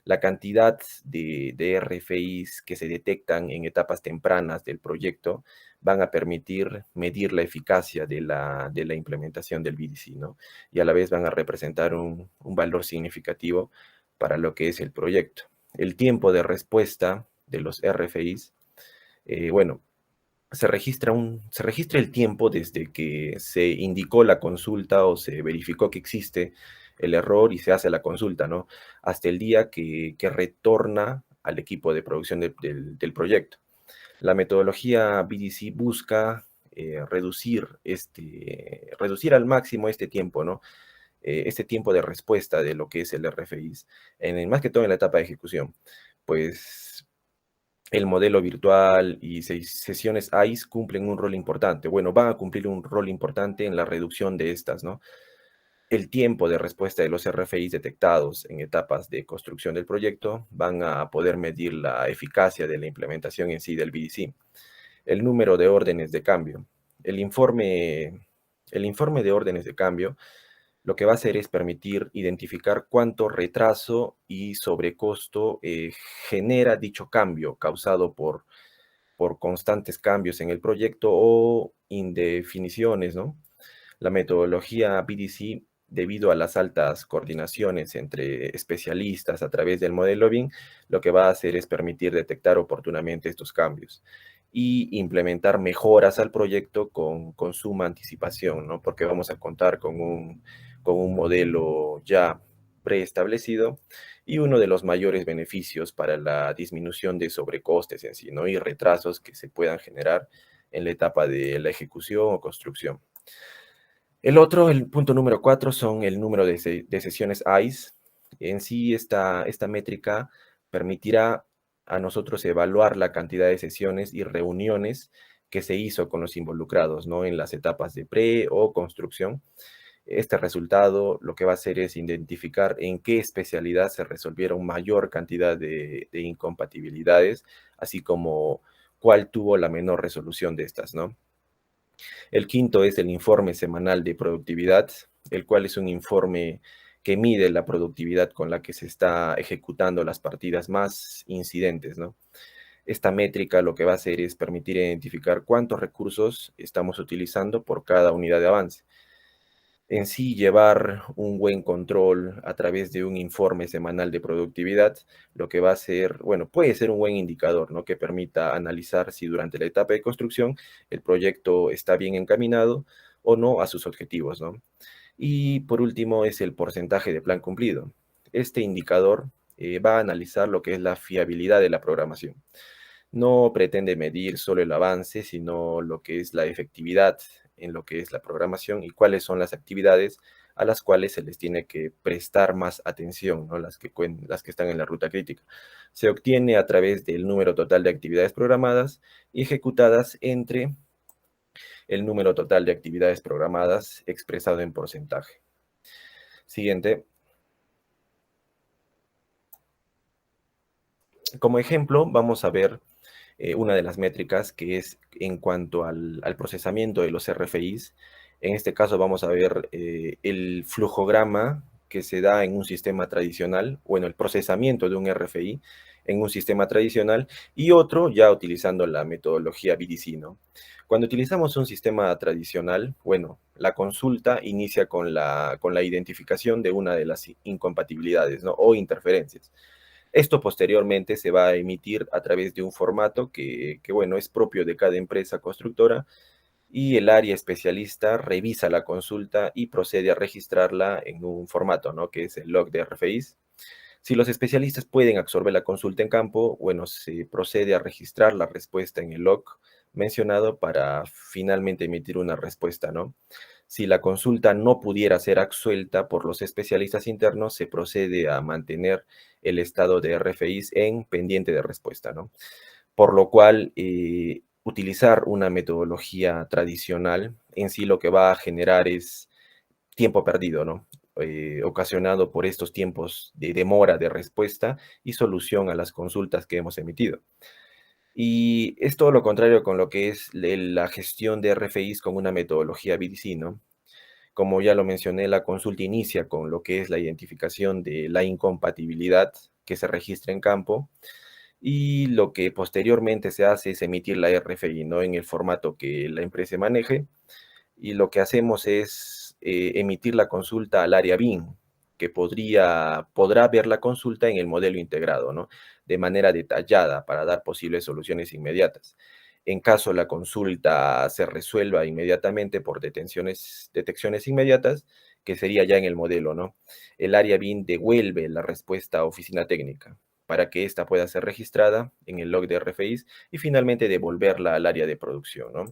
La cantidad de RFIs que se detectan en etapas tempranas del proyecto van a permitir medir la eficacia de la implementación del BDC, ¿no? Y a la vez van a representar un valor significativo para lo que es el proyecto. El tiempo de respuesta de los RFIs, bueno, se registra el tiempo desde que se indicó la consulta o se verificó que existe el error y se hace la consulta, ¿no? Hasta el día que retorna al equipo de producción del proyecto. La metodología BDC busca reducir al máximo este tiempo, ¿no? Este tiempo de respuesta de lo que es el RFIs, más que todo en la etapa de ejecución. Pues el modelo virtual y sesiones ICE cumplen un rol importante. Bueno, van a cumplir un rol importante en la reducción de estas, ¿no? El tiempo de respuesta de los RFIs detectados en etapas de construcción del proyecto van a poder medir la eficacia de la implementación en sí del BDC. El número de órdenes de cambio. El informe de órdenes de cambio lo que va a hacer es permitir identificar cuánto retraso y sobrecosto genera dicho cambio causado por constantes cambios en el proyecto o indefiniciones, ¿no? La metodología BDC, debido a las altas coordinaciones entre especialistas a través del modelo BIM, lo que va a hacer es permitir detectar oportunamente estos cambios y implementar mejoras al proyecto con suma anticipación, ¿no? Porque vamos a contar con un modelo ya preestablecido y uno de los mayores beneficios para la disminución de sobrecostes en sí, ¿no? Y retrasos que se puedan generar en la etapa de la ejecución o construcción. El punto número 4, son el número de sesiones ICE. En sí, esta métrica permitirá a nosotros evaluar la cantidad de sesiones y reuniones que se hizo con los involucrados, ¿no? En las etapas de pre o construcción. Este resultado lo que va a hacer es identificar en qué especialidad se resolvieron mayor cantidad de incompatibilidades, así como cuál tuvo la menor resolución de estas, ¿no? El quinto es el informe semanal de productividad, el cual es un informe que mide la productividad con la que se está ejecutando las partidas más incidentes, ¿no? Esta métrica lo que va a hacer es permitir identificar cuántos recursos estamos utilizando por cada unidad de avance. En sí, llevar un buen control a través de un informe semanal de productividad, lo que va a ser, bueno, puede ser un buen indicador, ¿no? Que permita analizar si durante la etapa de construcción el proyecto está bien encaminado o no a sus objetivos, ¿no? Y por último es el porcentaje de plan cumplido. Este indicador va a analizar lo que es la fiabilidad de la programación. No pretende medir solo el avance, sino lo que es la efectividad en lo que es la programación y cuáles son las actividades a las cuales se les tiene que prestar más atención, ¿no? Las que están en la ruta crítica. Se obtiene a través del número total de actividades programadas y ejecutadas entre el número total de actividades programadas expresado en porcentaje. Siguiente. Como ejemplo, vamos a ver una de las métricas que es en cuanto al procesamiento de los RFIs. En este caso vamos a ver el flujograma que se da en un sistema tradicional, bueno, el procesamiento de un RFI en un sistema tradicional y otro ya utilizando la metodología BDC, ¿no? Cuando utilizamos un sistema tradicional, bueno, la consulta inicia con la identificación de una de las incompatibilidades, ¿no? O interferencias. Esto posteriormente se va a emitir a través de un formato bueno, es propio de cada empresa constructora y el área especialista revisa la consulta y procede a registrarla en un formato, ¿no? Que es el log de RFIs. Si los especialistas pueden absorber la consulta en campo, bueno, se procede a registrar la respuesta en el log mencionado para finalmente emitir una respuesta, ¿no? Si la consulta no pudiera ser absuelta por los especialistas internos, se procede a mantener el estado de RFIs en pendiente de respuesta, ¿no? Por lo cual, utilizar una metodología tradicional en sí lo que va a generar es tiempo perdido, ¿no? Ocasionado por estos tiempos de demora de respuesta y solución a las consultas que hemos emitido. Y es todo lo contrario con lo que es la gestión de RFIs con una metodología BDC, ¿no? Como ya lo mencioné, la consulta inicia con lo que es la identificación de la incompatibilidad que se registra en campo y lo que posteriormente se hace es emitir la RFI, ¿no? En el formato que la empresa maneje y lo que hacemos es emitir la consulta al área BIM, que podrá ver la consulta en el modelo integrado, ¿no? De manera detallada para dar posibles soluciones inmediatas. En caso la consulta se resuelva inmediatamente por detecciones inmediatas, que sería ya en el modelo, ¿no? El área BIM devuelve la respuesta a oficina técnica para que ésta pueda ser registrada en el log de RFIs y finalmente devolverla al área de producción, ¿no?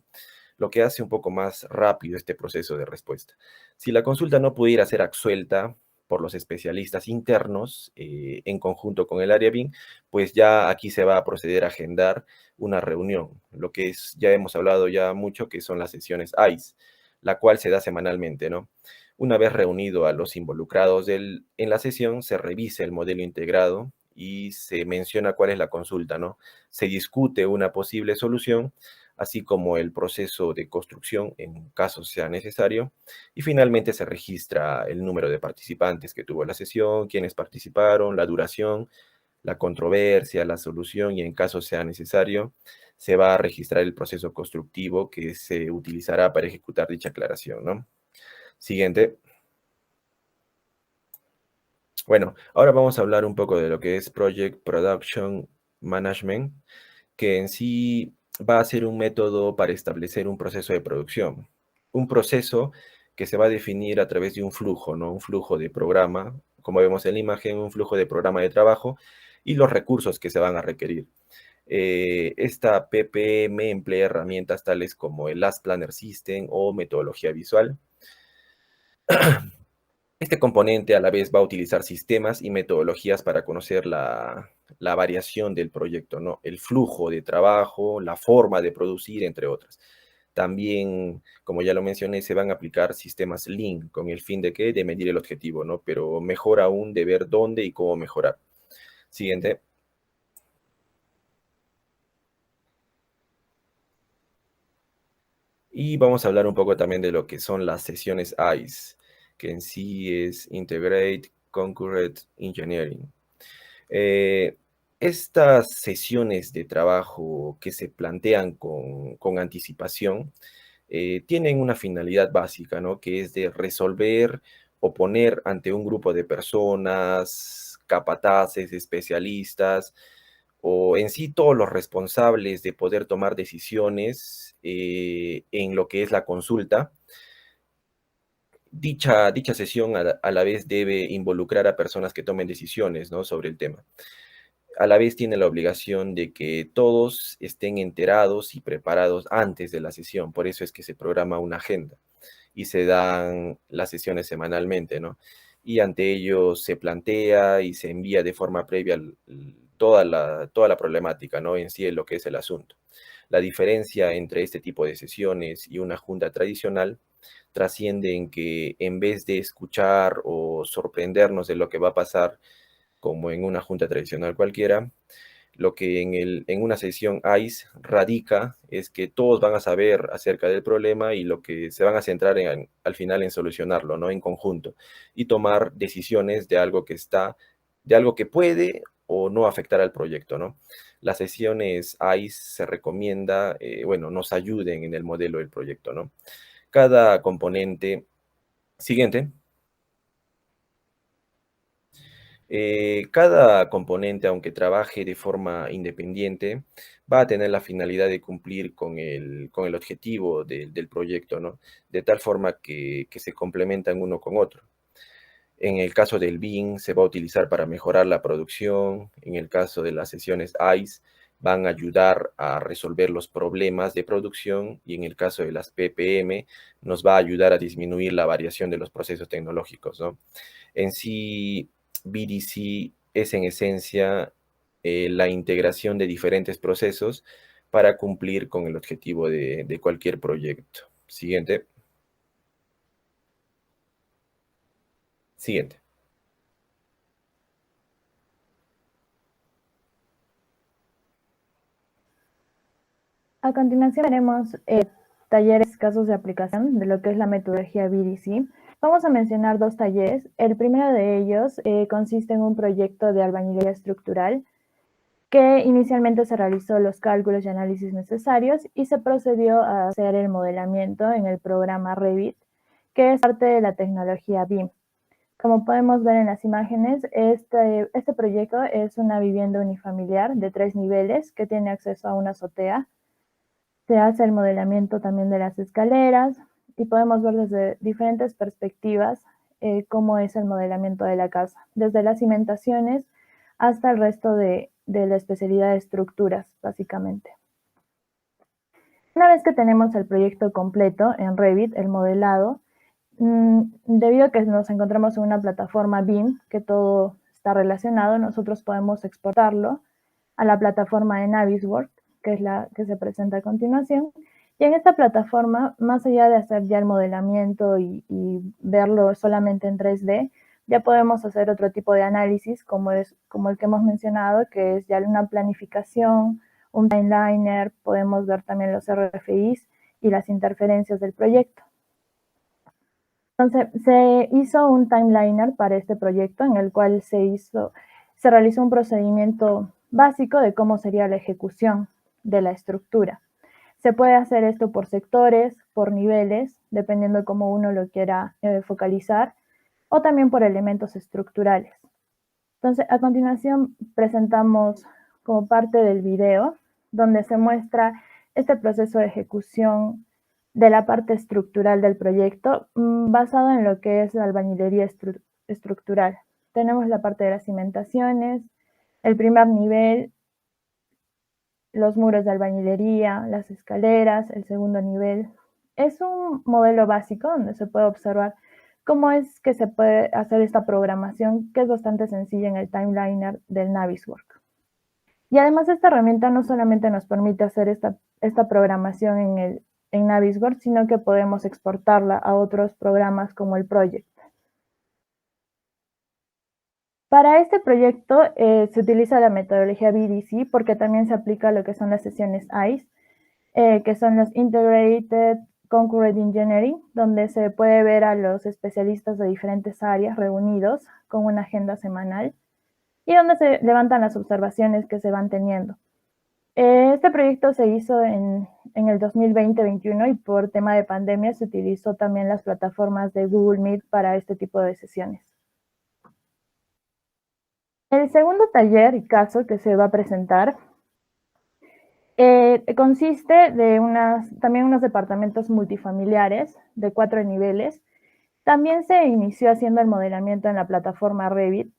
Lo que hace un poco más rápido este proceso de respuesta. Si la consulta no pudiera ser absuelta por los especialistas internos en conjunto con el área BIM, pues ya aquí se va a proceder a agendar una reunión, lo que es, ya hemos hablado ya mucho, que son las sesiones ICE, la cual se da semanalmente, ¿no? Una vez reunido a los involucrados en la sesión, se revisa el modelo integrado y se menciona cuál es la consulta, ¿no? Se discute una posible solución, así como el proceso de construcción en caso sea necesario, y finalmente se registra el número de participantes que tuvo la sesión, quiénes participaron, la duración, la controversia, la solución, y en caso sea necesario, se va a registrar el proceso constructivo que se utilizará para ejecutar dicha aclaración, ¿no? Siguiente. Bueno, ahora vamos a hablar un poco de lo que es Project Production Management, que en sí va a ser un método para establecer un proceso de producción. Un proceso que se va a definir a través de un flujo, ¿no? Un flujo de programa como vemos en la imagen, un flujo de programa de trabajo y los recursos que se van a requerir. Esta PPM emplea herramientas tales como el As Planner System o metodología visual. Este componente a la vez va a utilizar sistemas y metodologías para conocer la variación del proyecto, ¿no? El flujo de trabajo, la forma de producir, entre otras. También, como ya lo mencioné, se van a aplicar sistemas Lean con el fin de ¿qué? De medir el objetivo, ¿no? Pero mejor aún de ver dónde y cómo mejorar. Siguiente. Y vamos a hablar un poco también de lo que son las sesiones ICE, que en sí es Integrate Concurrent Engineering. Estas sesiones de trabajo que se plantean con anticipación tienen una finalidad básica, ¿no? Que es de resolver o poner ante un grupo de personas, capataces, especialistas, o en sí todos los responsables de poder tomar decisiones en lo que es la consulta. Dicha sesión a la vez debe involucrar a personas que tomen decisiones, ¿no? Sobre el tema. A la vez tiene la obligación de que todos estén enterados y preparados antes de la sesión. Por eso es que se programa una agenda y se dan las sesiones semanalmente, ¿no? Y ante ello se plantea y se envía de forma previa toda la problemática, ¿no? En sí, en lo que es el asunto. La diferencia entre este tipo de sesiones y una junta tradicional trasciende en que en vez de escuchar o sorprendernos de lo que va a pasar, como en una junta tradicional cualquiera, lo que en una sesión ICE radica es que todos van a saber acerca del problema y lo que se van a centrar al final en solucionarlo, ¿no? En conjunto, y tomar decisiones de algo que puede o no afectar al proyecto, ¿no? Las sesiones ICE se recomienda, bueno, nos ayuden en el modelo del proyecto, ¿no? Cada componente, siguiente. Cada componente, aunque trabaje de forma independiente, va a tener la finalidad de cumplir con el objetivo del proyecto, ¿no? De tal forma que se complementan uno con otro. En el caso del BIM se va a utilizar para mejorar la producción. En el caso de las sesiones ICE van a ayudar a resolver los problemas de producción, y en el caso de las PPM nos va a ayudar a disminuir la variación de los procesos tecnológicos, ¿no? En sí, BDC es en esencia la integración de diferentes procesos para cumplir con el objetivo de cualquier proyecto. Siguiente. Siguiente. A continuación veremos talleres, casos de aplicación de lo que es la metodología BDC. Vamos a mencionar dos talleres. El primero de ellos consiste en un proyecto de albañilería estructural que inicialmente se realizó los cálculos y análisis necesarios y se procedió a hacer el modelamiento en el programa Revit, que es parte de la tecnología BIM. Como podemos ver en las imágenes, este proyecto es una vivienda unifamiliar de 3 niveles que tiene acceso a una azotea. Se hace el modelamiento también de las escaleras y podemos ver desde diferentes perspectivas cómo es el modelamiento de la casa, desde las cimentaciones hasta el resto de la especialidad de estructuras, básicamente. Una vez que tenemos el proyecto completo en Revit, el modelado, debido a que nos encontramos en una plataforma BIM, que todo está relacionado, nosotros podemos exportarlo a la plataforma de Navisworks, que es la que se presenta a continuación. Y en esta plataforma, más allá de hacer ya el modelamiento y verlo solamente en 3D, ya podemos hacer otro tipo de análisis, como el que hemos mencionado, que es ya una planificación, un timeliner, podemos ver también los RFIs y las interferencias del proyecto. Entonces, se hizo un timeliner para este proyecto en el cual se realizó un procedimiento básico de cómo sería la ejecución de la estructura. Se puede hacer esto por sectores, por niveles, dependiendo de cómo uno lo quiera focalizar, o también por elementos estructurales. Entonces, a continuación presentamos como parte del video, donde se muestra este proceso de ejecución de la parte estructural del proyecto, basado en lo que es la albañilería estructural. Tenemos la parte de las cimentaciones, el primer nivel, los muros de albañilería, las escaleras, el segundo nivel. Es un modelo básico donde se puede observar cómo es que se puede hacer esta programación, que es bastante sencilla en el timeliner del Naviswork. Y además esta herramienta no solamente nos permite hacer esta programación en Naviswork, sino que podemos exportarla a otros programas como el Project. Para este proyecto se utiliza la metodología BDC porque también se aplica lo que son las sesiones ICE, que son los Integrated Concurrent Engineering, donde se puede ver a los especialistas de diferentes áreas reunidos con una agenda semanal y donde se levantan las observaciones que se van teniendo. Este proyecto se hizo en el 2020-21 y por tema de pandemia se utilizó también las plataformas de Google Meet para este tipo de sesiones. El segundo taller y caso que se va a presentar consiste de también unos departamentos multifamiliares de 4 niveles. También se inició haciendo el modelamiento en la plataforma Revit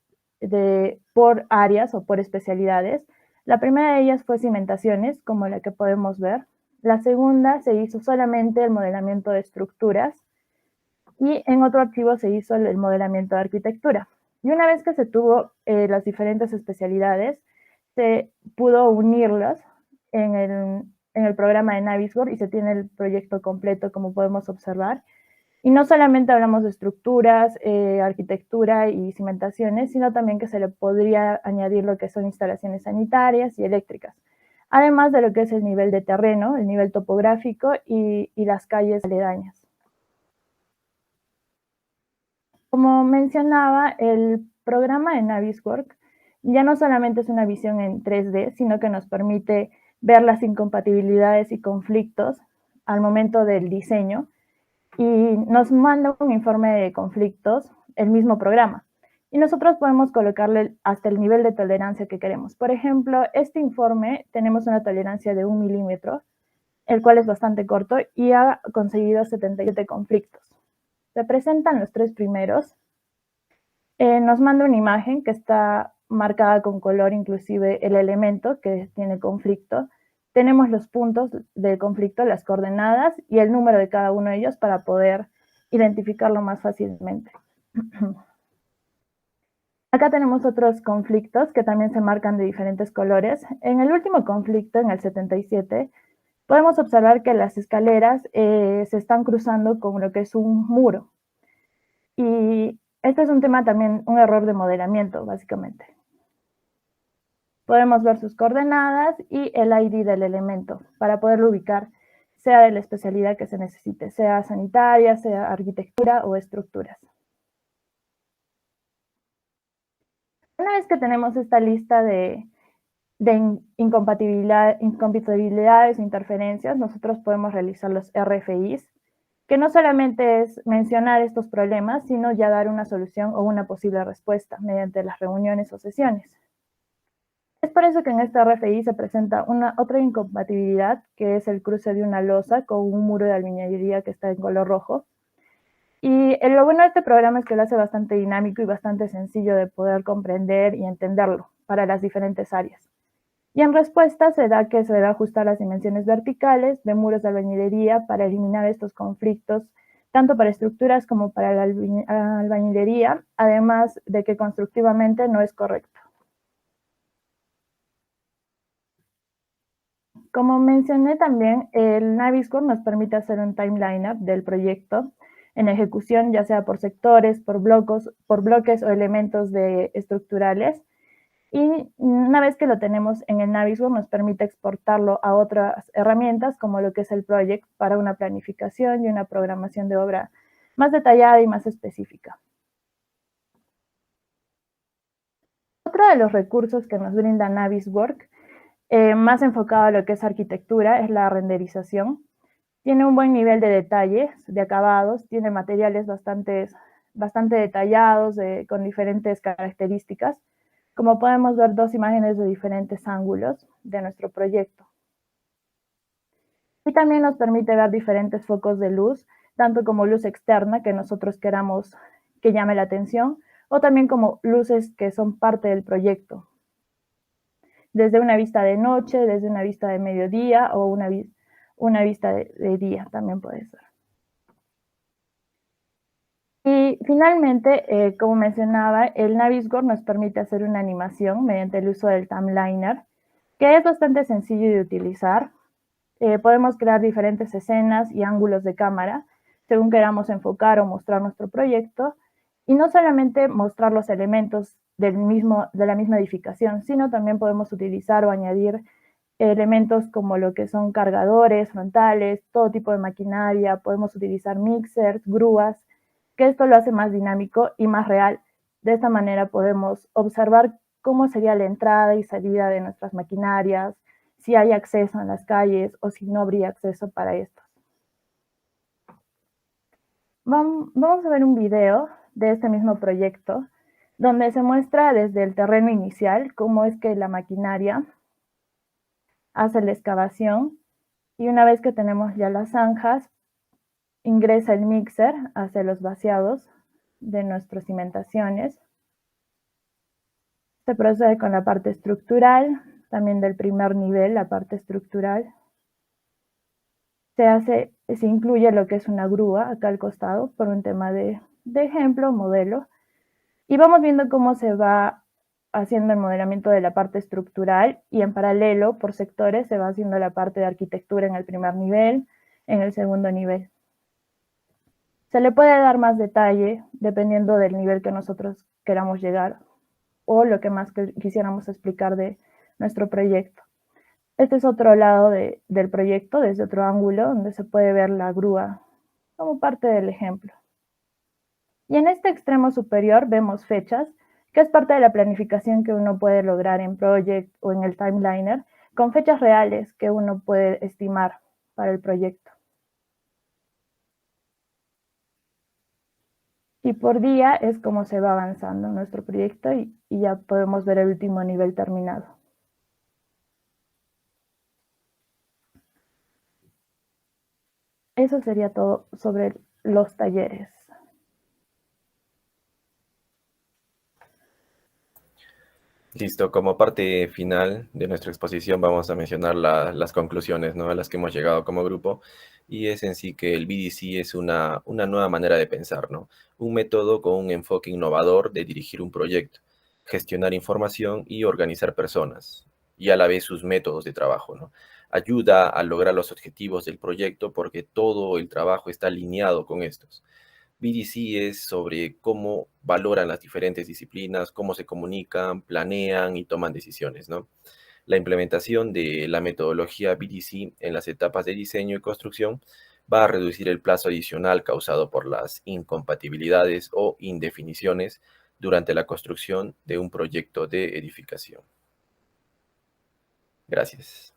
por áreas o por especialidades. La primera de ellas fue cimentaciones, como la que podemos ver. La segunda se hizo solamente el modelamiento de estructuras y en otro archivo se hizo el modelamiento de arquitectura. Y una vez que se tuvo las diferentes especialidades, se pudo unirlas en el programa de Naviswork y se tiene el proyecto completo, como podemos observar. Y no solamente hablamos de estructuras, arquitectura y cimentaciones, sino también que se le podría añadir lo que son instalaciones sanitarias y eléctricas, además de lo que es el nivel de terreno, el nivel topográfico y las calles aledañas. Como mencionaba, el programa de Naviswork ya no solamente es una visión en 3D, sino que nos permite ver las incompatibilidades y conflictos al momento del diseño y nos manda un informe de conflictos el mismo programa. Y nosotros podemos colocarle hasta el nivel de tolerancia que queremos. Por ejemplo, este informe tenemos una tolerancia de 1 milímetro, el cual es bastante corto y ha conseguido 77 conflictos. Se presentan los 3 primeros. Nos manda una imagen que está marcada con color, inclusive el elemento que tiene conflicto. Tenemos los puntos de conflicto, las coordenadas y el número de cada uno de ellos para poder identificarlo más fácilmente. Acá tenemos otros conflictos que también se marcan de diferentes colores. En el último conflicto, en el 77, podemos observar que las escaleras se están cruzando con lo que es un muro. Y este es un tema también, un error de modelamiento, básicamente. Podemos ver sus coordenadas y el ID del elemento para poderlo ubicar, sea de la especialidad que se necesite, sea sanitaria, sea arquitectura o estructuras. Una vez que tenemos esta lista de incompatibilidades o interferencias, nosotros podemos realizar los RFIs, que no solamente es mencionar estos problemas, sino ya dar una solución o una posible respuesta mediante las reuniones o sesiones. Es por eso que en este RFI se presenta otra incompatibilidad, que es el cruce de una losa con un muro de albañilería que está en color rojo. Y lo bueno de este programa es que lo hace bastante dinámico y bastante sencillo de poder comprender y entenderlo para las diferentes áreas. Y en respuesta se da que se debe ajustar las dimensiones verticales de muros de albañilería para eliminar estos conflictos, tanto para estructuras como para la albañilería, además de que constructivamente no es correcto. Como mencioné también, el Naviswork nos permite hacer un timeliner del proyecto en ejecución, ya sea por sectores, por bloques o elementos estructurales. Y una vez que lo tenemos en el Naviswork, nos permite exportarlo a otras herramientas, como lo que es el Project, para una planificación y una programación de obra más detallada y más específica. Otro de los recursos que nos brinda Naviswork, más enfocado a lo que es arquitectura, es la renderización. Tiene un buen nivel de detalles, de acabados, tiene materiales bastante detallados, con diferentes características. Como podemos ver, 2 imágenes de diferentes ángulos de nuestro proyecto. Y también nos permite ver diferentes focos de luz, tanto como luz externa que nosotros queramos que llame la atención, o también como luces que son parte del proyecto, desde una vista de noche, desde una vista de mediodía o una vista de día también puede ser. Y finalmente, como mencionaba, el Navisworks nos permite hacer una animación mediante el uso del timeliner, que es bastante sencillo de utilizar. Podemos crear diferentes escenas y ángulos de cámara según queramos enfocar o mostrar nuestro proyecto, y no solamente mostrar los elementos de la misma edificación, sino también podemos utilizar o añadir elementos como lo que son cargadores frontales, todo tipo de maquinaria, podemos utilizar mixers, grúas, que esto lo hace más dinámico y más real. De esta manera podemos observar cómo sería la entrada y salida de nuestras maquinarias, si hay acceso en las calles o si no habría acceso para estos. Vamos a ver un video de este mismo proyecto, donde se muestra desde el terreno inicial cómo es que la maquinaria hace la excavación, y una vez que tenemos ya las zanjas, ingresa el mixer hacia los vaciados de nuestras cimentaciones. Se procede con la parte estructural, también del primer nivel, la parte estructural. Se incluye lo que es una grúa acá al costado por un tema de ejemplo, modelo. Y vamos viendo cómo se va haciendo el modelamiento de la parte estructural, y en paralelo, por sectores, se va haciendo la parte de arquitectura en el primer nivel, en el segundo nivel. Se le puede dar más detalle dependiendo del nivel que nosotros queramos llegar o lo que más quisiéramos explicar de nuestro proyecto. Este es otro lado del proyecto, desde otro ángulo, donde se puede ver la grúa como parte del ejemplo. Y en este extremo superior vemos fechas, que es parte de la planificación que uno puede lograr en Project o en el Timeliner, con fechas reales que uno puede estimar para el proyecto. Y por día es como se va avanzando nuestro proyecto y ya podemos ver el último nivel terminado. Eso sería todo sobre los talleres. Listo, como parte final de nuestra exposición vamos a mencionar las conclusiones, ¿no?, a las que hemos llegado como grupo, y es en sí que el BDC es una nueva manera de pensar, ¿no? Un método con un enfoque innovador de dirigir un proyecto, gestionar información y organizar personas, y a la vez sus métodos de trabajo, ¿no? Ayuda a lograr los objetivos del proyecto porque todo el trabajo está alineado con estos. BDC es sobre cómo valoran las diferentes disciplinas, cómo se comunican, planean y toman decisiones, ¿no? La implementación de la metodología BDC en las etapas de diseño y construcción va a reducir el plazo adicional causado por las incompatibilidades o indefiniciones durante la construcción de un proyecto de edificación. Gracias.